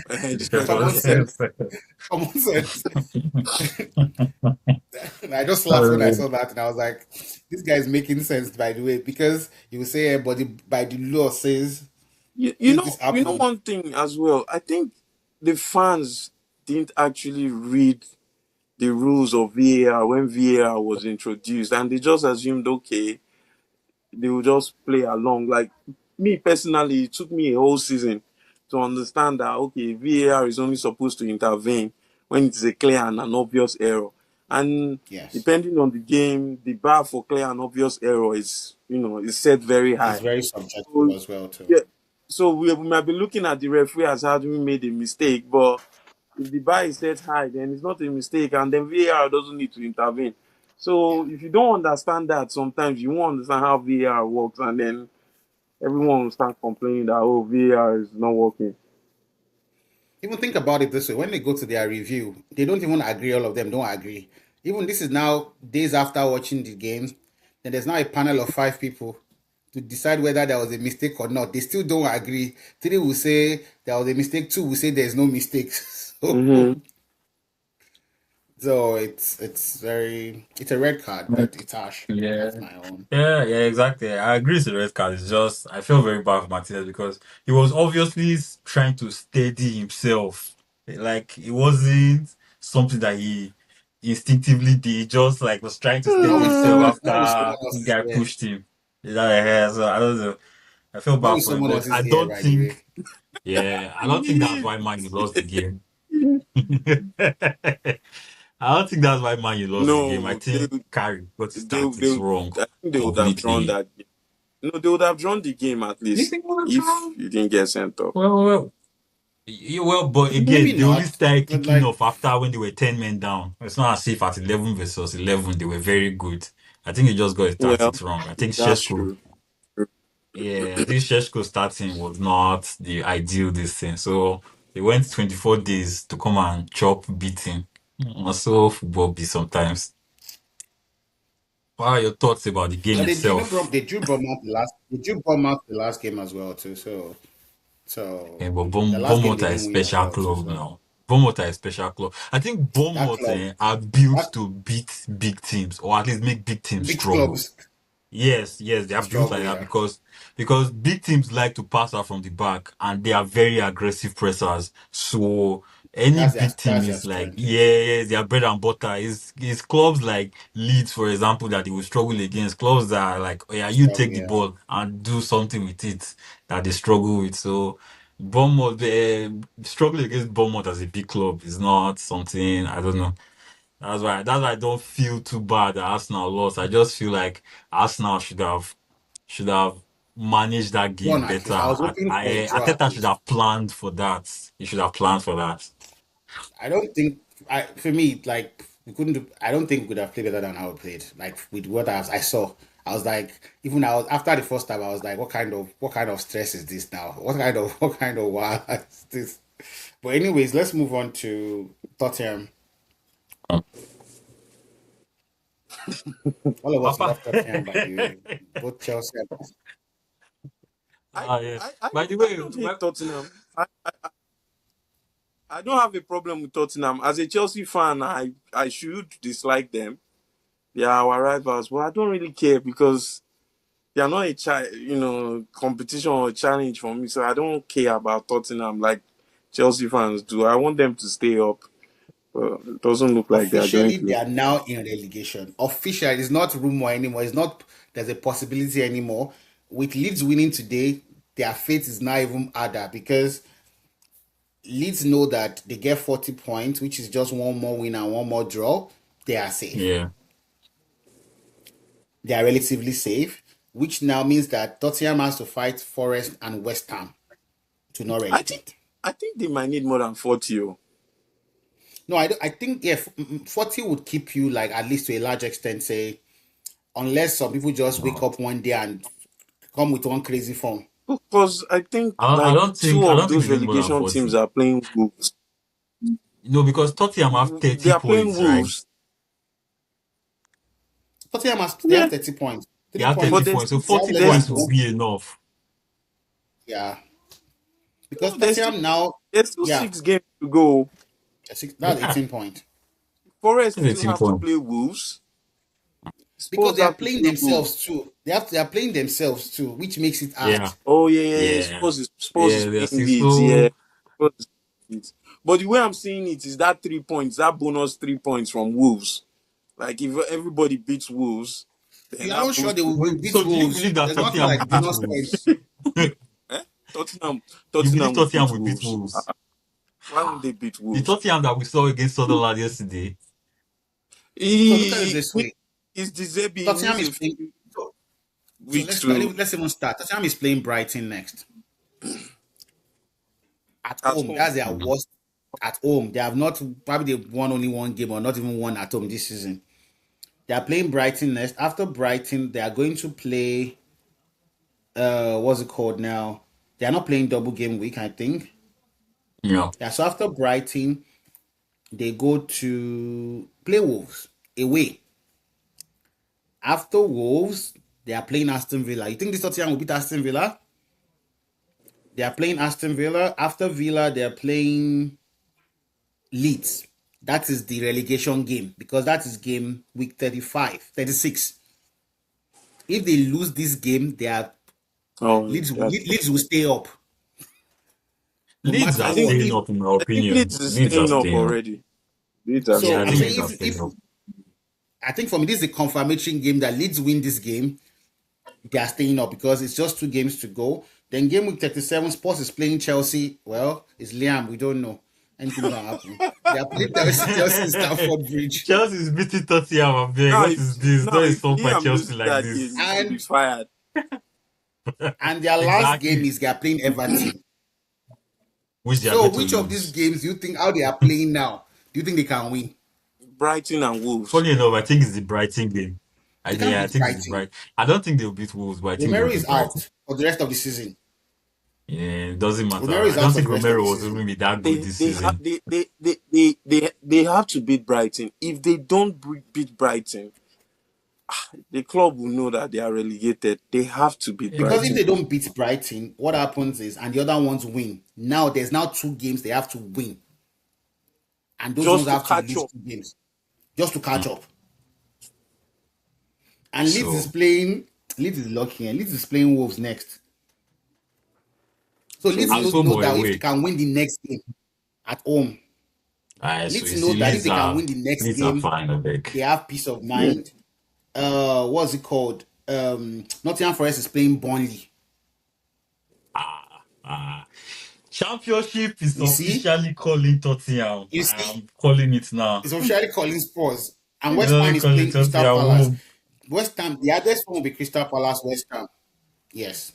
sense. Discretion. common sense, common sense. And I just laughed when I saw that, and I was like, "This guy is making sense." By the way, because you will say, "But by the law says this You know happened." one thing as well. I think the fans didn't actually read the rules of VAR when VAR was introduced, and they just assumed, okay, they will just play along. Like me personally, it took me a whole season to understand that okay, VAR is only supposed to intervene when it's a clear and an obvious error. And Yes, depending on the game, the bar for clear and obvious error is is set very it's high. very subjective So as well too. yeah, so we might be looking at the referee as having made a mistake, but if the bar is set high, then it's not a mistake, and then VAR doesn't need to intervene. Yeah. So if you don't understand that, sometimes you won't understand how VAR works, and then everyone will start complaining that oh VAR is not working. Even think about it this way: when they go to their review, they don't even agree. All of them don't agree. Even this is now days after watching the game. Then there's now a panel of 5 people to decide whether there was a mistake or not. They still don't agree. 3 will say there was a mistake. 2 will say there's no mistake. So, Mm-hmm. so it's a red card, but it's harsh. Yeah. That's my own. Yeah, yeah, exactly. I agree with the red card. It's just I feel very bad for Martinez because he was obviously trying to steady himself. Like it wasn't something that he instinctively did. He just like was trying to steady That was himself that was after someone this else. guy Yeah. pushed him. Is that a hair? So I don't know. I felt Not bad with for him, someone but else's I hair, don't by the way. think. Yeah, I don't think that's why Man U lost the game. I don't think that's why Man U lost the game. I No, think Carey got his tactics they, wrong I think they would have drawn completely. that game. No, they would have drawn the game at You least think we'll have if drawn? you didn't get sent off. But Maybe again, they only not, started but kicking like, off after when they were 10 men down. It's not as if at 11 versus 11 they were very good. I think he just got his Well, tactics wrong. I think that's Sheshko, true. yeah, I think Sheshko starting was not the ideal this thing. So they went 24 days to come and chop beating. Also, football be sometimes. What are your thoughts about the game but itself? They drew Bournemouth the last game as well too. Okay, but The last game Bournemouth they are a didn't win as special well too. club So now. Bournemouth are a special club. I think that Bournemouth club, are built that to beat big teams or at least make big teams big struggle. clubs Yes, they are built like struggle. that Yeah, because big teams like to pass out from the back and they are very aggressive pressers. So any big team that's their is like, strength. Yeah. yeah, their bread and butter. Is clubs like Leeds, for example, that they will struggle against. Clubs that are like, oh yeah, you Struggle. take the Yeah. ball and do something with it that they struggle with. So Bournemouth, struggling against Bournemouth as a big club is not something I don't know. That's why I don't feel too bad that Arsenal lost. I just feel like Arsenal should have managed that game Drawn at better. least. I was hoping for a draw at Arteta should least. have planned for that. He should have planned for that. I don't think I for me like we couldn't. I don't think we could have played better than how we played. Like with what I saw, I was like, even I was after the first time, I was like, what kind of stress is this now? What kind of wow is this? But anyways, let's move on to Tottenham. Um, All of us Papa. love Tottenham, by the way. Both Chelsea. Yeah. I By the I way, don't hate Tottenham. I don't have a problem with Tottenham. As a Chelsea fan, I should dislike them. They are our rivals, but I don't really care because they are not a competition or challenge for me. So I don't care about Tottenham like Chelsea fans do. I want them to stay up. But it doesn't look like they are going Officially, they to. are now in relegation. Officially, it's not rumor anymore. It's not there's a possibility anymore. With Leeds winning today, their fate is now even harder because Leeds know that they get 40 points, which is just one more win and one more draw. They are safe. yeah. They are relatively safe, which now means that Tottenham has to fight Forest and West Ham to not I think relegate. I think they might need more than 40. Oh. No, I think yeah, 40 would keep you like at least to a large extent, say, unless some people just wake No. up one day and come with one crazy form. Because I think I like don't think two I of don't think those they need more than relegation 40. teams are playing Wolves. No, because Tottenham have They 30 are playing points, right? Wolves. They Yeah, have 30 points. They Three have but 30 points. points. So They have 40 less than points there's will one. be enough. Yeah. Because no, there's still Tottenham now, there's still yeah, 6 games to go. that's 18 points. Forest It's still 18 have to points. play Wolves. Because Spurs they are have to playing play Wolves. themselves too. They are playing themselves too, which makes it hard. Yeah. Oh yeah. Yeah. Spurs is Yeah, they're playing still Leeds. Yeah, so. Spurs is playing Leeds. But the way I'm seeing it is that 3 points, that bonus 3 points from Wolves. Like if everybody beats Wolves, then You are that not sure boosts. will beat So do you Wolves. believe that There's nothing Tottenham will like beat bonus points. Wolves? Eh? Tottenham, You believe Tottenham will Tottenham beat will beat Wolves. Wolves? Why won't they beat The Wolves? Tottenham that we saw against Sunderland yesterday. So look at it this way. Is the Zebi he Tottenham needs is a playing. few So weeks to let's even start. Tottenham is playing Brighton next at at home. home. That's their Mhm. worst at home. They have not probably they've won only one game or not even one at home this season. They are playing Brighton next. After Brighton, they are going to play what's it called now? They are not playing double game week, I think. Yeah. Yeah, so after Brighton, they go to play Wolves away. After Wolves, they are playing Aston Villa. You think this Tottenham will beat Aston Villa? They are playing Aston Villa. After Villa, they are playing Leeds. That is the relegation game because that is game week 35, 36. If they lose this game, they are Oh, that, Leeds will stay up no Leeds matter are I think what. staying Leeds, up, in my I think opinion. Leeds is Leeds are staying up staying up. already. Leeds are So Yeah, I'm staying up. saying Leeds are staying up. I think for me this is a confirmation game that Leeds win this game, they are staying up because it's just 2 games to go. Then game week 37, Spurs is playing Chelsea. Well, it's Liam. We don't know. Anything can happen. They are playing Chelsea in Stamford Bridge. Chelsea is beating Tottenham. I'm big. What is this? Don't If insult my Liam Chelsea loses like that game, he this. should be And fired. their last game Exactly. is they are playing Everton. Which they are So going to which of these lose. games do you think how they are playing now? Do you think they can win? Brighton and Wolves. Funny enough, I think it's the Brighton game. They can't I beat think it's the Brighton. Brighton. I don't think they'll beat Wolves, but I think they'll Romero is beat Brighton. out for the rest of the season. Yeah, it doesn't matter. Romero is I out don't for think the rest of Romero the was season. even be that good this season. They have to beat Brighton. If they don't beat Brighton, the club will know that they are relegated. They have to beat Because if Brighton they don't beat Brighton, what happens is, and the other ones win. Now there's now 2 games they have to win, and those ones just to have to catch lose up. 2 games just to catch up. And Leeds is So, playing. Leeds is lucky, and Leeds is playing Wolves next. So So Leeds and they, know Tomo that if they away. can win the next game at home, So Leeds you know see, that if they can win the next Leeds are game, fine, I beg. they have peace of mind. What's it called? Nottingham Forest is playing Burnley. Ah, championship is You see, officially calling Tottenham. you see, I'm calling it now. it's officially calling Spurs, and It's West Ham only is calling playing Crystal Tottenham Palace. home. West Ham, the address one will be Crystal Palace, West Ham. Yes.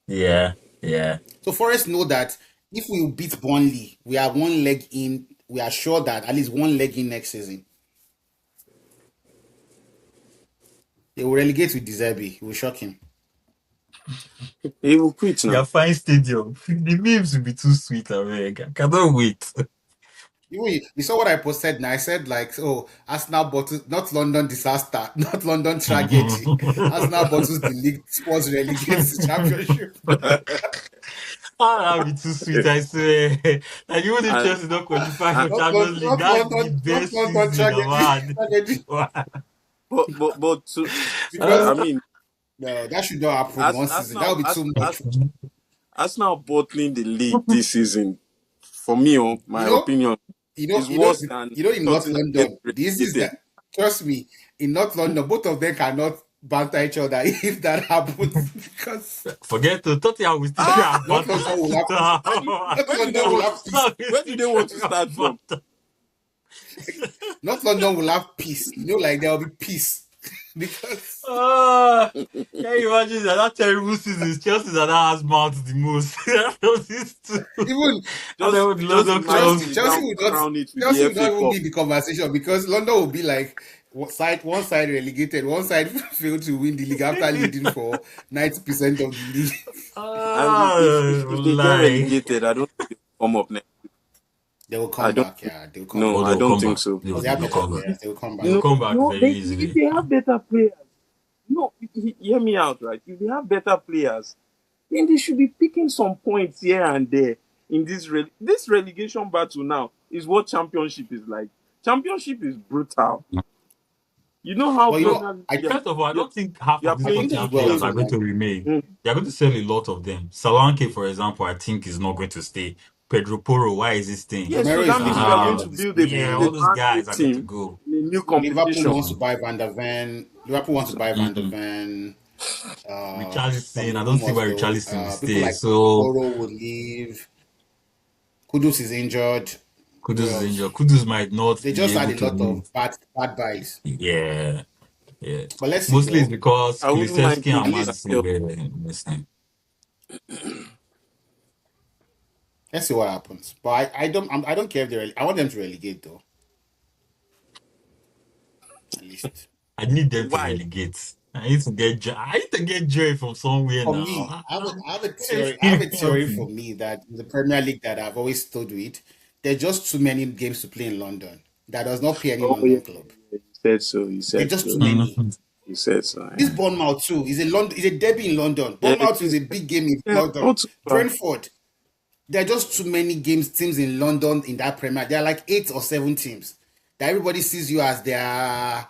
Yeah, yeah. So Forest know that if we beat Burnley, we are 1 leg in. We are sure that at least 1 leg in next season. They will relegate with Deserbi. It will shock him. he will quit Yeah, now. fine stadium. The memes will be too sweet, I beg. I cannot wait. You saw what I posted now. I said like, oh, Arsenal bottles, not London disaster, not London tragedy. Arsenal bottles the league, Spurs relegates the championship. Oh, that would be too sweet, I swear. Like, even if and, Chelsea don't qualify for and Champions League, that's the Not best London season I've tragedy, had. tragedy. but to, Because I mean, no, that should not happen one season. That would be too much. Arsenal bottling the league this season, for me, You my know, opinion, you know, is you know, worse than you know, in North Tottenham getting London, this is relegated. that. Trust me, in North London, both of them cannot banter each other if that happens because Forget to Tottenham, we still Ah, have North London will have why do, North where do they London will want have to peace. where do they want to start from? North London will have peace. You know, like there will be peace because Can you imagine that terrible season? Chelsea that has marked the most. These two. even And then Just with just London imagine Chelsea, clubs. we Chelsea now will not, crown it with the Chelsea will FA not even Cup. be in the conversation because London will be like one side relegated, one side failed to win the league after leading for 90% of the league. And if they get Lie. relegated, I don't think they'll come up next. They will I come don't back, think, yeah, they will come no, Oh, back I they'll don't come think back. so. They'll, because they have they'll better come back. players. They will come back. They'll come back very If easily. they have better players, no, hear me out, right? If they have better players, then they should be picking some points here and there in this relegation battle. Now is what championship is like. Championship is brutal. You know how But you know, Premier League, I First of all, I don't think half you're of these I playing think two it's Tottenham well players games. are too. going Like to remain. Mm. They're going to sell a lot of them. Solanke, for example, I think is not going to stay. Pedro Porro, why is he staying? Yeah, Romero so is that means leaving you at are the going end to of the build Yeah, a all season. those brand new guys are going to team go. in a new Liverpool competition. wants to buy Van der Ven. Liverpool wants to buy Van der Mm. Ven. From Richarlison, the I don't see rumors why though, Richarlison will people stay. like So Poro will leave. Kudus is injured. Who Kudus is injured. else? Kudus might not They be just had able a to lot leave. of bad buys. Yeah, yeah. But let's see Mostly it's though. because I wouldn't mind Kulisevsky At and Kudus least and Madison Chelsea. were missing. let's see what happens. But I don't care if I want them to relegate though. At least I need them to Why? relegate. I need to get joy from somewhere for now. me, I have a Where is theory. I have a it theory helping? for me that in the Premier League that I've always stood with, there's just too many games to play in London. That does not pay any Oh yeah, London club. you said so. You There's said just so. too many. Mhm. You said so. This Yeah, Bournemouth too is a derby in London. yeah it Bournemouth is is. a big game in Yeah, London. not too bad. Brentford. There are just too many teams in London in that Premier. There are like 8 or 7 teams that everybody sees you as their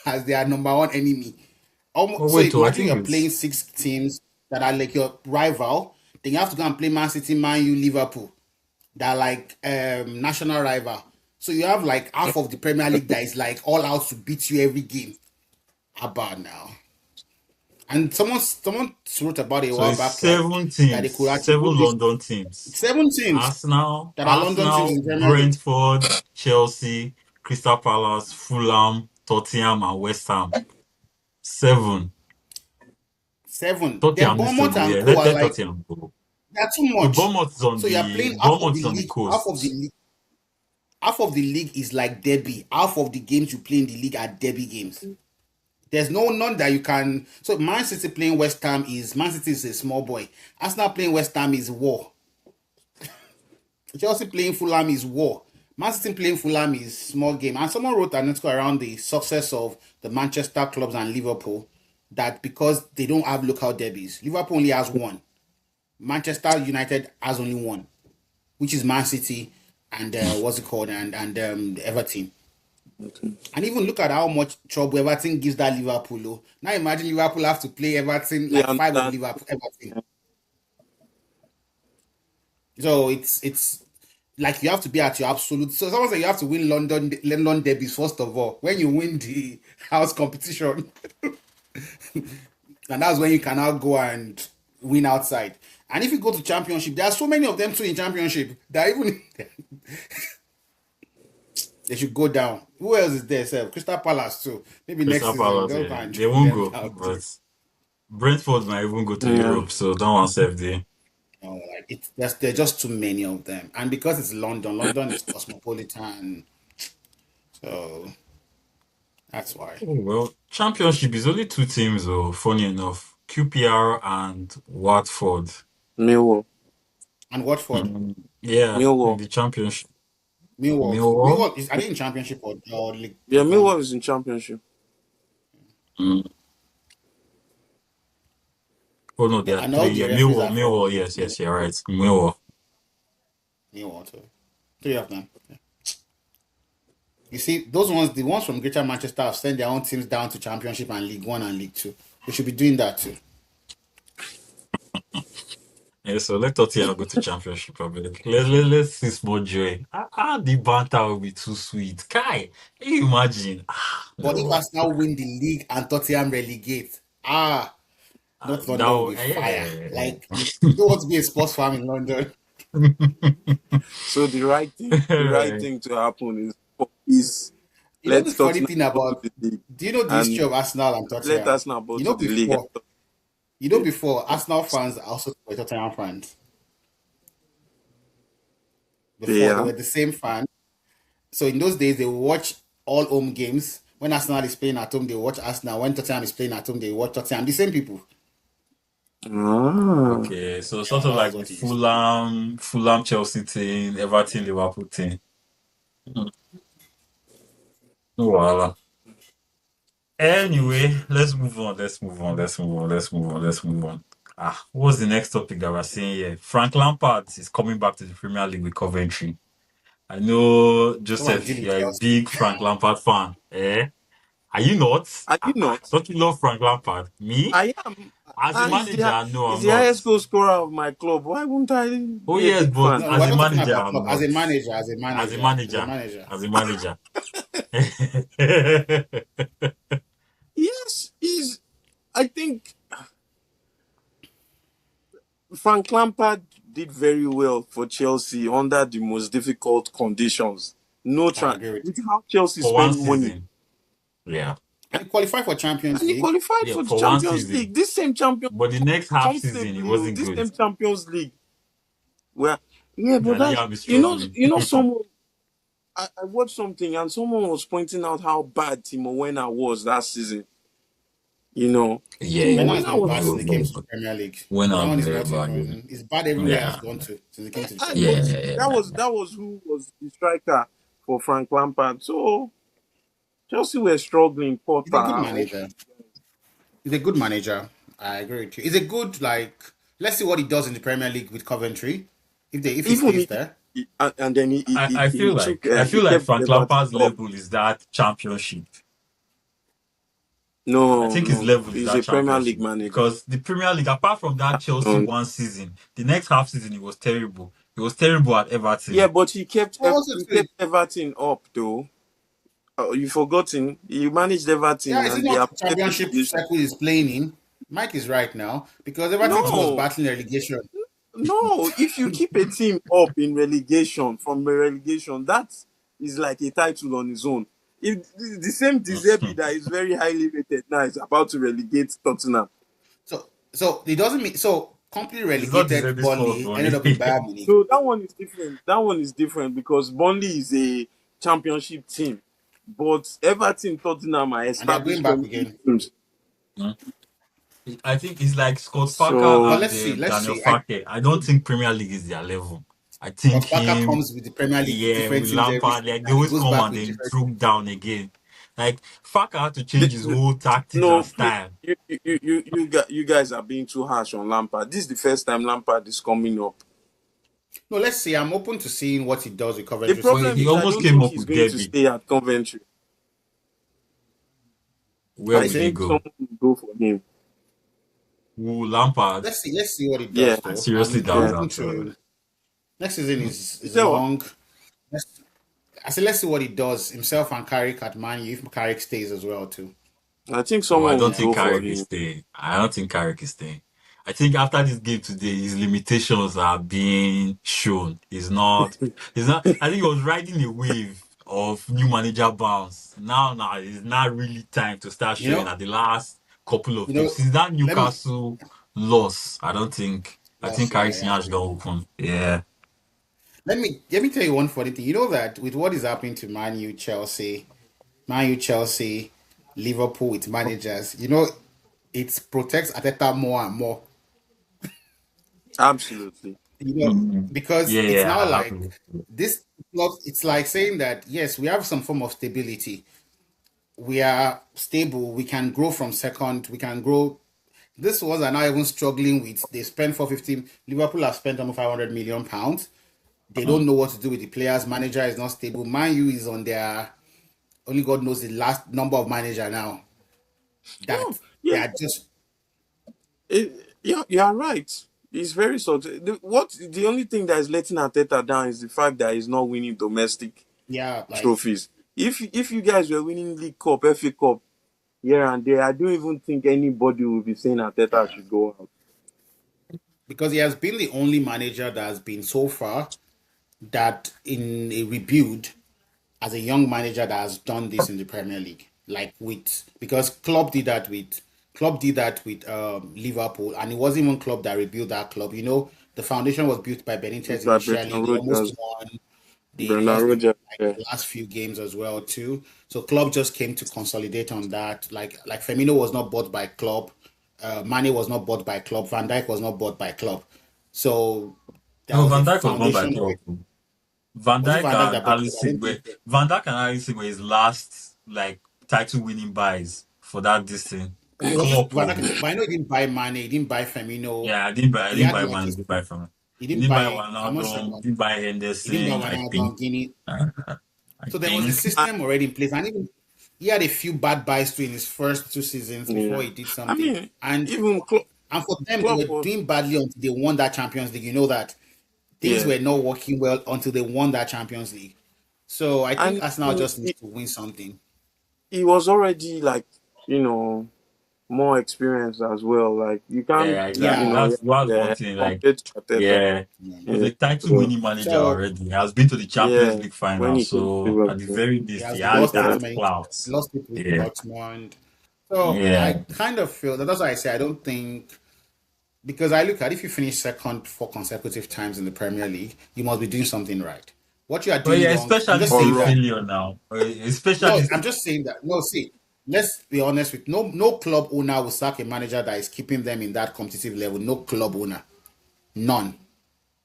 as their number one enemy. Oh Almost, so wait, I imagine think you're playing it's 6 teams that are like your rival. Then you have to go and play Man City, Man U, Liverpool. That are like national rival. So you have like half of the Premier League that is like all out to beat you every game. How about now? And someone wrote about it a So while it's back, like seven that they teams, could actually put seven this London teams. 7 teams Arsenal, that are London teams Arsenal, in the Premier League. Brentford, Chelsea, Crystal Palace, Fulham, Tottenham, and West Ham. Seven. Seven. Then Tottenham needs to Bournemouth go. and Yeah, Co let are like Tottenham go. they're too No, much. So you're playing Bournemouth is on the half of the coast. league. Half of the league is like derby. Half of the games you play in the league are derby games. There's none that you can. So Man City playing West Ham is Man City is a small boy. Arsenal playing West Ham is war. Chelsea playing Fulham is war. Man City playing Fulham is small game. And someone wrote an article around the success of the Manchester clubs and Liverpool that because they don't have local derbies, Liverpool only has one. Manchester United has only one, which is Man City and what's it called and Everton. And even look at how much trouble Everton gives that Liverpool. Oh. Now imagine Liverpool have to play Everton Yeah, like and five of that Liverpool Everton. So it's like you have to be at your absolute. So someone said you have to win London derbies first of all. When you win the house competition, and that's when you can now go and win outside. And if you go to championship, there are so many of them too in championship that even they should go down. Who else is there? Sir? Crystal Palace too. Maybe next Crystal season Palace, they'll go yeah. and They drop won't them go, down too. but Brentford might even go to yeah. Europe, so don't want save there. No, like there's just too many of them, and because it's London, London is cosmopolitan, so that's why. Oh, well, Championship is only two teams, though, funny enough. QPR and Watford. Millwall. And Watford, Yeah, in Millwall. the Championship. Millwall too. Millwall? Millwall is are they in championship or league Yeah, league one? Millwall is in championship. Mm. Oh, no, there are And three. all the Yeah, referees Millwall, are Millwall, from yes, yes, you're right. Millwall. Millwall too. Three of them. Yeah. You see, the ones from Greater Manchester have sent their own teams down to championship and League One and League Two. They should be doing that too. Yeah, so let Tottenham go to Championship. I believe. Let's see small joy. The banter will be too sweet. Kai, can you imagine? But if No. Arsenal win the league and Tottenham relegate, North London will That, be fire. yeah. Like you don't want to be a sports fan in London. So the right thing to happen is You know let the funny Tottenham thing go to about the league do you know the history and of Arsenal and let Tottenham? Arsenal go You to know the league. before Arsenal fans are also Tottenham fans. Before they Yeah. were the same fan. So in those days they would watch all home games. When Arsenal is playing at home, they watch Arsenal. When Tottenham is playing at home, they watch Tottenham. The same people. Ah. Okay, so sort Yeah, of that was like the what it used to be. Fulham Chelsea thing, Everton Liverpool thing. Mm, No wahala. Anyway, let's move on. Let's move on. Let's move on. Let's move on. Let's move on. What's the next topic that we're seeing here? Frank Lampard is coming back to the Premier League with Coventry. I know, Come and deal Joseph, with you're a Chelsea. big Frank Lampard fan. Eh? Are you not? Are you not? Don't you love Frank Lampard? Me? I am. As a He's manager, no, he's I'm the not. highest goal scorer of my club. Why wouldn't I Oh be a yes, big but fan? No, as we're a not talking manager, about I'm club. As a not. manager, As a as a manager, manager. as a manager. Yes, he's. I think Frank Lampard did very well for Chelsea under the most difficult conditions. No I trans agree with with you. how Chelsea For one spend money. season. Yeah. And he qualified for Champions And he League. qualified Yeah, for the for one Champions League. season. This same Champions But the next half season, it comfortably. Oh, wasn't this good. same Champions League. Well, yeah, but Yeah, now you that's have me struggling. someone. I watched something and someone was pointing out how bad Timo Werner was that season. You know, Yeah, Timo Werner has Werner been was bad no, since he very came no, to the but Premier League. when That I'm one is very not bad. even. It's bad everywhere has Yeah. gone to since he came to the Premier but League. Yeah. that was who was the striker for Frank Lampard. So Chelsea were struggling. He's a good Potter, manager. He's a good manager. I agree with you. He's a good like. Let's see what he does in the Premier League with Coventry. If he even stays there. and then I he feel like kept Frank Everton Lampard's up. level is that championship. I No, think his no, level is he's that a Premier League championship manager. because the Premier League, apart from that Chelsea No. one season, the next half season he was terrible. He was terrible at Yeah, Everton. but But also He too, kept Everton up though. You forgotten? He managed yeah, Everton is it and they not are the championship circle he's playing in? Mike is right now because Everton too was No, battling relegation. no. If you keep a team up in relegation from a relegation, that is like a title on its own. If the same Deserbi that is very highly rated now is about to relegate Tottenham. So it doesn't mean so completely It's not relegated. Deserby's fault Burnley ended only. up in Bayern Munich, So that one is different. That one is different because Burnley is a championship team, but Everton, Tottenham are and they are going established back Premier League again. teams. I think it's like Scott Parker But So and let's see, let's Daniel see. I Farke. I don't think Premier League is their level. I think Scott Parker him, comes with the Premier League with yeah, different with teams every Lampard, season, like they and he always goes come back and with then different droop teams. down again. Like Farker had to the, change his whole tactics and no, please, style. you guys are being too harsh on Lampard. This is the first time Lampard is coming up. No, let's see. I'm open to seeing what he does with The Coventry But problem he is, I City. almost don't came think up he's with going to Derby. stay at Coventry. Where I I would he think think go? someone will go for him. Ooh, Lampard. let's see what he Yeah, does I though. seriously I'm doubt yeah. open that. to next season You is say what? long. Let's, I say let's see what he does himself and Carrick at Man U if Carrick stays as well too. I think Oh, I someone will don't think go for Yeah. Carrick is him. staying. I don't think Carrick is staying. I think after this game today, his limitations are being shown. He's not. I think he was riding a wave of new manager bounce. Now, it's not really time to start You showing know, at the last couple of you games. know, Since that let me Newcastle loss, I don't think. I think lost, yeah, Carrick's yeah. Sinach don't open. Yeah. Let me tell you one funny thing. You know that with what is happening to Man U, Chelsea, Liverpool with managers, it protects Ateta more and more. Absolutely. Mhm. Because Yeah, it's yeah. now I have like to. this club. It's like saying that yes, we have some form of stability. We are stable. We can grow from second. We can grow. This ones are now even struggling with. They spent 450. Liverpool have spent almost 500 million pounds. They don't know what to do with the players. Manager is not stable. Man U is on their only God knows the last number of manager now No, that they yeah, are just yeah, you are right. He's very sort. The only thing that is letting Arteta down is the fact that he's not winning domestic yeah like trophies. If you guys were winning League Cup, FA Cup here and there, I don't even think anybody will be saying Arteta yeah should go out. because he has been the only manager that has been so far that in a rebuild as a young manager that has done this in the Premier League. Like with because Klopp did that with Liverpool, and it wasn't even Klopp that rebuilt that club. The foundation was built by Benitez It's like initially. Brendan They almost Rodgers, won. They Brendan lost Rodgers. like Yeah, the last few games as well too. So Klopp just came to consolidate on that. Like Firmino was not bought by Klopp. Mane was not bought by Klopp. Van Dijk was not bought by Klopp. So there No, was a Van Dijk was won by foundation already. club. Van Was it Dijk Van Dijk and that bought Klopp? I Alisson don't were think so. His last like title winning buys for that this thing. Okay, was it Klopp Van was Dijk? But I know he didn't buy Mane. He didn't buy Firmino. yeah, I He didn't had buy like one, I his. didn't buy from him. He He didn't didn't buy buy. I'm not sure Ronaldo, he about. didn't buy He didn't buy Henderson, I think. Wijnaldum, Guinea. Uh, I So there was a think. I, system already in place, and even he had a few bad buys too in his first two seasons before yeah. he did I something. mean, And even and for them, they Klopp were was, doing badly until they won that Champions League. You know that things yeah, were not working well until they won that Champions League. So I think and Arsenal just needs to win something. he was already like, you know, more experienced as well. Like you can't, Yeah, you exactly. Yeah. know, That's one yeah, thing. Like, compared to Arteta. yeah, Yeah. he was Yeah. a title So winning manager So already. He has been to the Champions yeah, League when final. he came to So at the Liverpool, very he least, he has has lost it yeah, too that many. clout. Lost it with Yeah. Dortmund. So I Yeah. kind of feel that's why I say I don't think because I look at if you finish second for consecutive times in the Premier League, you must be doing something right. What you are But doing yeah, wrong, I'm especially just or for a saying wrong. that. failure now. No, Especially I'm just saying that. No, see, let's be honest with no club owner will sack a manager that is keeping them in that competitive level. No club owner, none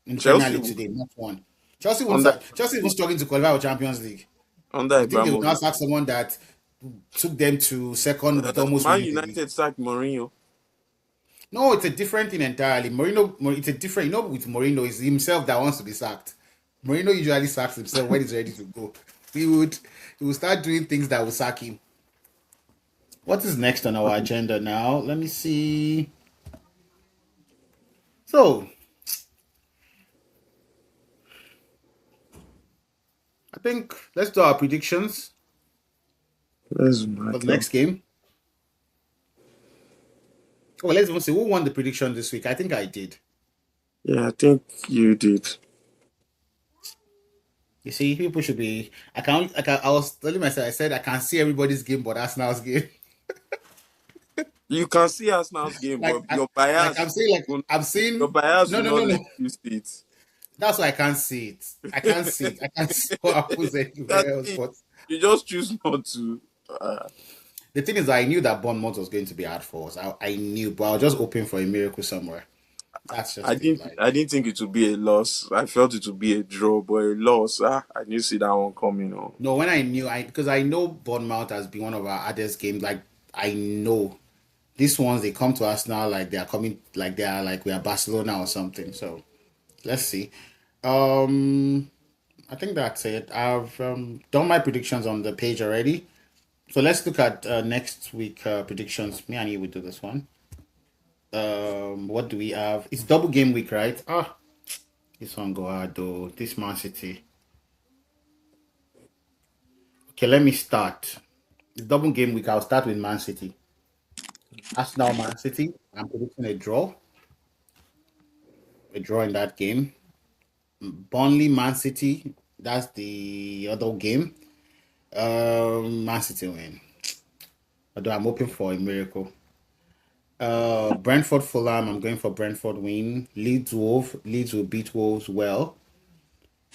in the Premier Chelsea League would, today, not one. Chelsea won't under sack. Chelsea even struggling to qualify for Champions League. under You think they will not Ibrahimovic. sack someone that took them to second with almost Man winning the league? United sacked Mourinho. No, it's a different thing entirely. It's a different. With Mourinho, it's himself that wants to be sacked. Mourinho usually sacks himself when he's ready to go. He would he will start doing things that will sack him. What is next on our agenda now? Let me see. So I think let's do our predictions Let's for the matter. next game. Well, let's even see who won the prediction this week. I think I did. Yeah, I think you did. You see, people should be. I was telling myself. I said I can see everybody's game, but Arsenal's game. You can see Arsenal's game, like, but I, I'm saying, I'm your seeing. bias No, will no, not no, let no. you see it. That's why I can't see it. I can't see it. I can't see what happens That's anywhere else. it. But You just choose not to. Uh, the thing is, I knew that Bournemouth was going to be hard for us. I knew, but I was just hoping for a miracle somewhere. That's I just it. didn't. Like, I didn't think it would be a loss. I felt it would be a draw, but a loss. I didn't see that one coming. On. no, when I knew, because I know Bournemouth has been one of our hardest games. Like, I know these ones they come to us now like they are coming, like they are like we are Barcelona or something. So let's see. Um, I think that's it. I've done my predictions on the page already. So let's look at next week predictions. Me and you will do this one. What do we have? It's double game week, right? Ah, this one go hard though. This Man City. Okay, let me start. It's double game week. I'll start with Man City. Arsenal, Man City. I'm predicting a draw in that game. Burnley, Man City. That's the other game. Man City win. Although I'm hoping for a miracle. Brentford, Fulham. I'm going for Brentford win. Leeds, Wolves. Leeds will beat Wolves well.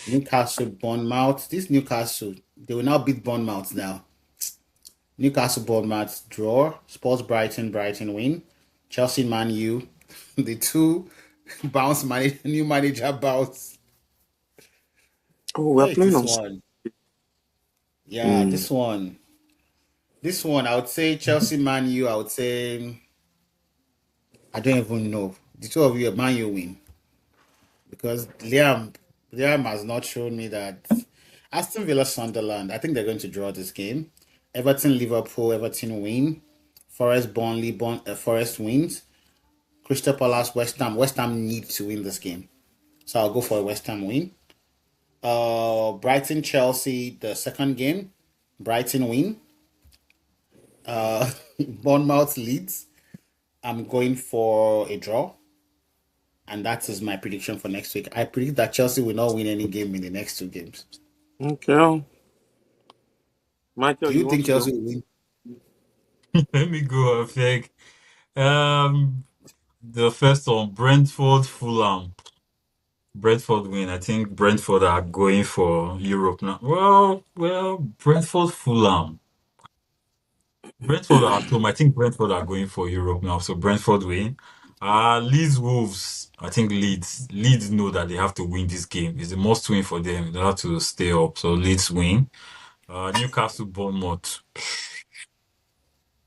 Newcastle, Bournemouth. This Newcastle, they will now beat Bournemouth now. Newcastle, Bournemouth draw. Spurs, Brighton, Brighton win. Chelsea, Man U. The two bounce manager, new manager bounce. Oh, we're Where is playing this on. one? Yeah, Mm. this one. This one, I would say Chelsea, Man U. I would say I don't even know. The two of you, Man U win because Liam has not shown me that. Aston Villa, Sunderland. I think they're going to draw this game. Everton, Liverpool. Everton win. Forest, Burnley. Forest wins. Crystal Palace, West Ham. West Ham need to win this game, so I'll go for a West Ham win. Brighton, Chelsea. The second game, Brighton win. Bournemouth Leeds. I'm going for a draw, and that is my prediction for next week. I predict that Chelsea will not win any game in the next two games. Okay, Do Michael, you you want think to go? Chelsea will win? Let me go, I think. Um, the first one, Brentford, Fulham. Brentford win. I think Brentford are going for Europe now. Well, Brentford, Fulham. Brentford are at home. I think Brentford are going for Europe now. So Brentford win. Leeds, Wolves. I think Leeds know that they have to win this game. It's a must win for them. They have to stay up. So Leeds win. Newcastle, Bournemouth.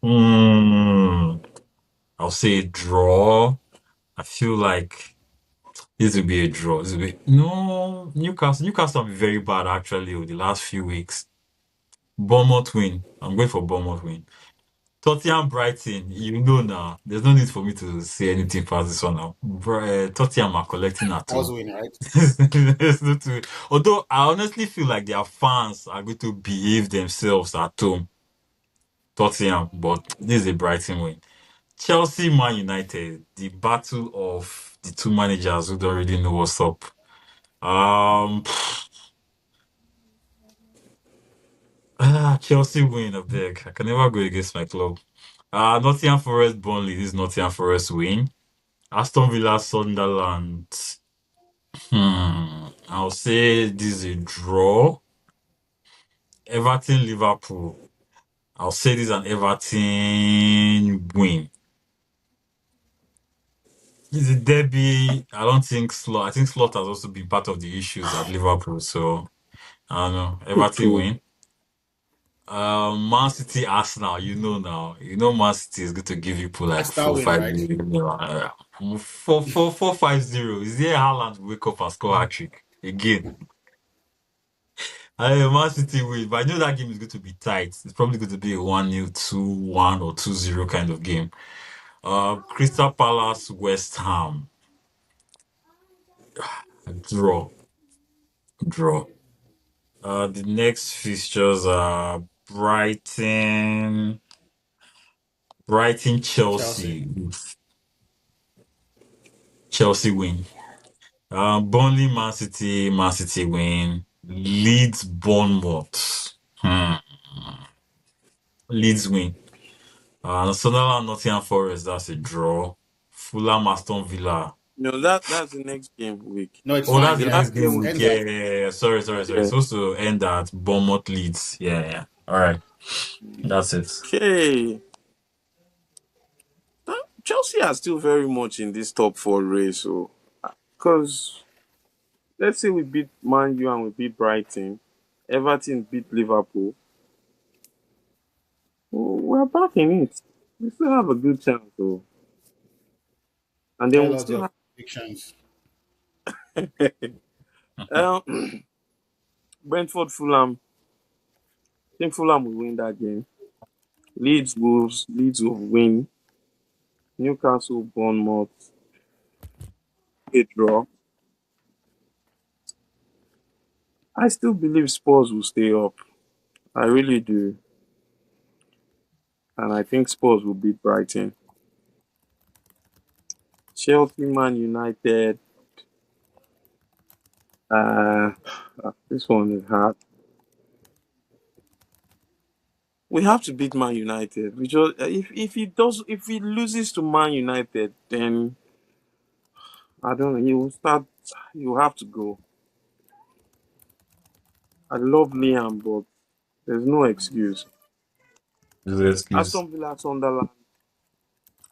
Hmm. I'll say a draw. I feel like this will be a draw. This will be no Newcastle. Newcastle have been very bad actually over the last few weeks. Bournemouth win. I'm going for Bournemouth win. Tottenham Brighton. You know now. There's no need for me to say anything past this one now. Tottenham are collecting at Spurs home. win, right? There's no to- Although I honestly feel like their fans are going to behave themselves at home. Tottenham, but this is a Brighton win. Chelsea, Man United, the battle of the two managers who don't really know what's up. Um, Chelsea win, I beg. I can never go against my club. Nottingham Forest, Burnley. This is Nottingham Forest win. Aston Villa, Sunderland. I'll say this is a draw. Everton, Liverpool. I'll say this is an Everton win. It's a derby. I don't think Slot. I think Slot has also been part of the issues at Liverpool. So I don't know. Everton Okay. win. Man City, Arsenal. You know now. You know Man City is going to give you like Arsenal four, win, five, right? four, 5-0. Is there Haaland wake up and score a trick again? Man City win, but I know that game is going to be tight. It's probably going to be a 1-0, 2-1, or 2-0 kind of game. Crystal Palace, West Ham. Draw. Draw. The next fixtures are Brighton, Chelsea. Chelsea. Oof. Chelsea win. Burnley, Man City win. Leeds, Bournemouth. Leeds win. Sunderland, Nottingham Forest, that's a draw. Fulham, Aston Villa. No, that's the next game week. No, it's Oh, that's fine. the The Yeah, next last game game it week. week. ends Yeah, at yeah, yeah, yeah. Sorry. It's Yeah. supposed to end at Bournemouth Leeds. Yeah, yeah. All right. That's it. Okay. Chelsea are still very much in this top four race. So, because let's say we beat Man U and we beat Brighton, Everton beat Liverpool. We're back in it. We still have a good chance, though. And then tell we'll us still your have. predictions. um, Brentford, Fulham. I think Fulham will win that game. Leeds, Wolves. Leeds will win. Newcastle, Bournemouth. A draw. I still believe Spurs will stay up. I really do. And I think Spurs will beat Brighton. Chelsea, Man United. Uh, this one is hard. We have to beat Man United. We just if he loses to Man United, then I don't know. He will start. He will have to go. I love Liam, but there's no excuse. Just excuse. Aston Villa, Sunderland.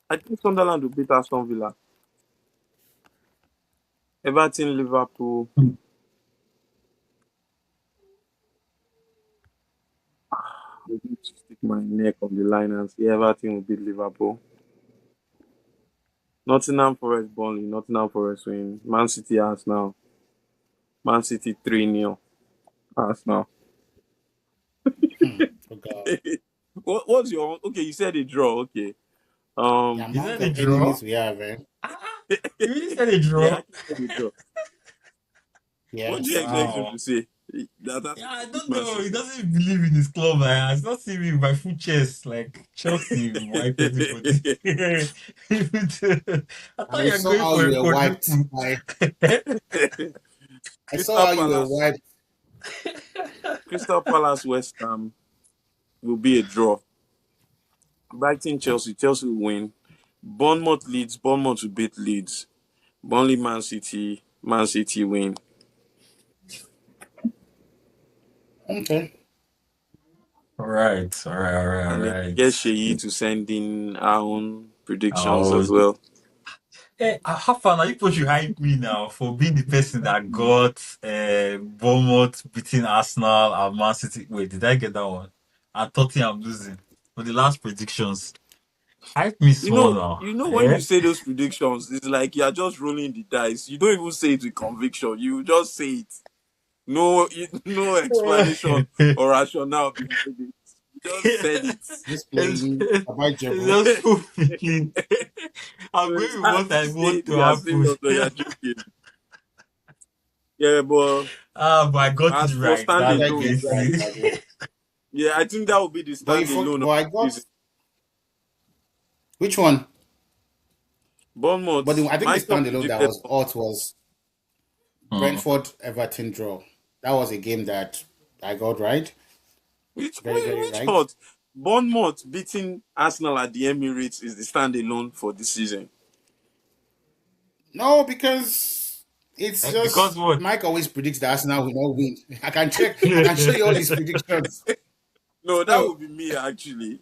I think Sunderland will beat Aston Villa. Everton, Liverpool. I need to stick my neck on the line and say Everton will beat Liverpool. Nottingham Forest, Burnley. Nottingham Forest win. Man City, Arsenal. Man City 3-0. Arsenal. Oh God, What's your okay? You said a draw. Okay. the Um. Is amount that a of draw? enemies we have, eh? You really said a Yeah, I draw? actually said a draw. What do you Yes. expect him Wow. to say? That Yeah, Arsenal I will beat don't Man know. He City. doesn't believe in his club. I not see me with my full chest. Like Chelsea wipe everybody. I thought you I were saw going how for you a were wiped. quadruple. I saw Crystal how you were Palace, wiped. Crystal Palace, West Ham will be a draw. Brighton, Chelsea, Chelsea will win. Bournemouth, Leeds, Bournemouth will beat Leeds. Burnley, Man City, Man City win. Okay. All And then right. get Sheyi to send in our own predictions Oh, as well. hey, how far now? You people should hype me now for being the person that got Bournemouth beating Arsenal and Man City. Wait, did I get that one? I thought I'm losing for the last predictions. Hype me small now. When Eh? you say those predictions, it's like you're just rolling the dice. You don't even say it with conviction. You just say it. No explanation or rationale behind it. You just said it. Just it's, playing about it's Jabo. just fulfilling. I'm So it's going with hard what I to say want it to we are happen. serious or you're joking. Yeah, but Ah, but I got as it for right. You That's guys the standalone, get it basic. right, Jabo. yeah, I think that would be the standalone But of I the got season. which one? But Bournemouth, I think the Michael standalone that predicted was out was Hmm. Brentford Everton draw. That was a game that I got right. Very, very which right. hot. Bournemouth beating Arsenal at the Emirates is the standalone for this season. No, because it's Because just what? Mike always predicts that Arsenal will not win. I can check. I can show you all his predictions. No, that So, would be me actually.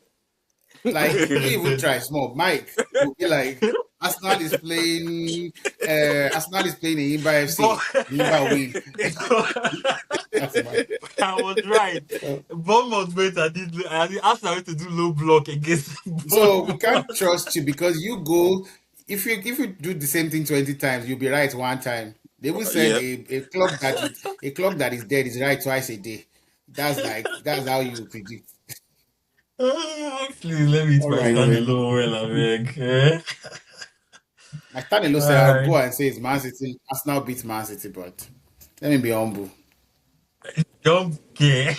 like, don't even try small. Mike will be like, Arsenal is playing. Arsenal is playing in Imba but, FC. The Imba win. That's Mike. I was right. So, Bournemouth went and did Arsenal went to do low block against so we Bournemouth. can't trust you because you go. If you do the same thing 20 times, you'll be right one time. They will said Yeah. a clock that is dead is right twice a day. That's how you predict. Please let me eat All my right, then. standalone well, I beg. Eh? My Stanley said I'll Alright. go and say it's Man City. Arsenal beats Man City, but let me be humble. Don't care.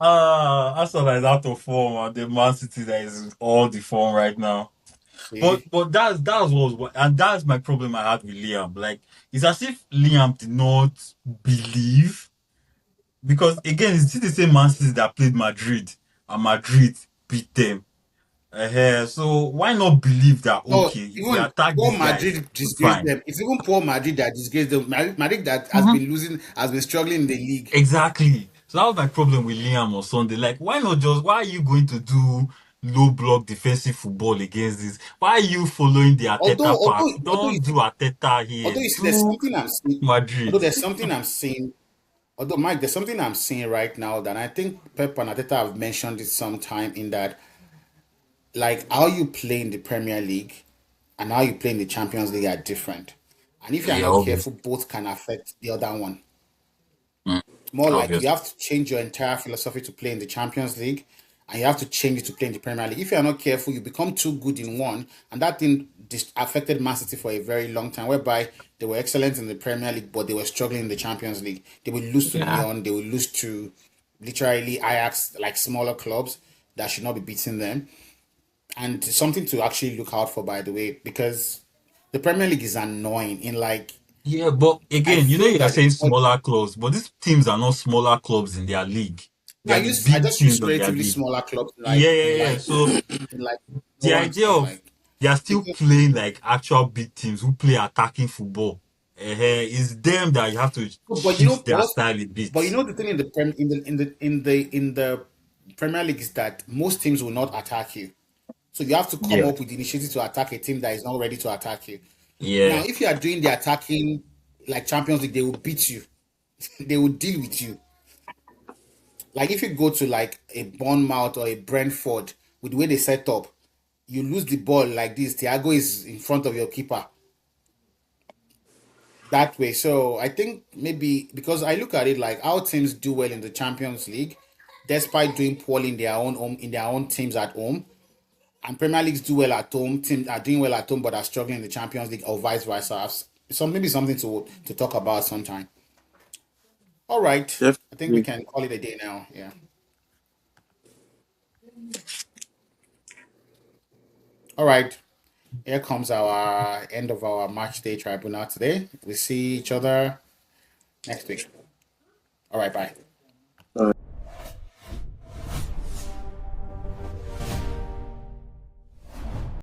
Arsenal is out of form and the Man City that is all the form right now. But See? that's what and that's my problem I had with Liam. Like it's as if Liam did not believe because again it's still the same Man City that played Madrid and Madrid beat them. So why not believe that No, okay, if we even attack poor these guys, Madrid we're disgraced fine. them. It's even poor Madrid that disgraced them. Madrid that has Mhm. been losing, has been struggling in the league. Exactly. So that was my problem with Liam on Sunday. Like, why are you going to do low block defensive football against this? Why are you following the Although, Arteta path? although, although Don't you do see, Arteta here. although you see, there's Do something I'm seeing. Madrid. Although there's something I'm seeing. Although Mike, there's something I'm seeing right now that I think Pep and Arteta have mentioned it sometime in that, like how you play in the Premier League and how you play in the Champions League are different. And if you're Yeah, not obvious. careful, both can affect the other one. Mm, More like you obvious. have to change your entire philosophy to play in the Champions League, and you have to change it to play in the Premier League. If you're not careful, you become too good in one, and that thing affected Man City for a very long time, whereby they were excellent in the Premier League, but they were struggling in the Champions League. They would lose to Yeah. Lyon, they would lose to literally Ajax, like smaller clubs that should not be beating them. And something to actually look out for, by the way, because the Premier League is annoying. In like, Yeah, but I again, feel you are that saying smaller clubs, but these teams are not smaller clubs in their league. They are the I big just use teams of their relatively league. smaller clubs Yeah, yeah, yeah. So in like, you know the what I'm idea saying? of Like, they are still even playing like actual big teams who play attacking football. Is them that you have to but you shift know their what? style a But you bit. know the thing in the Premier League is that most teams will not attack you. So you have to come Yeah, up with the initiative to attack a team that is not ready to attack you. Now, yeah, if you are doing the attacking like Champions League, they will beat you. They will deal with you. Like if you go to like a Bournemouth or a Brentford with the way they set up, you lose the ball like this. Thiago is in front of your keeper that way. So I think maybe because I look at it like our teams do well in the Champions League, despite doing poorly in their own home in their own teams at home, and Premier Leagues do well at home. Teams are doing well at home but are struggling in the Champions League, or vice versa. So maybe something to talk about sometime. All right, I think we Definitely. can call it a day now. Yeah. All right. Here comes our end of our match day tribunal today. We see each other next week. All right, bye.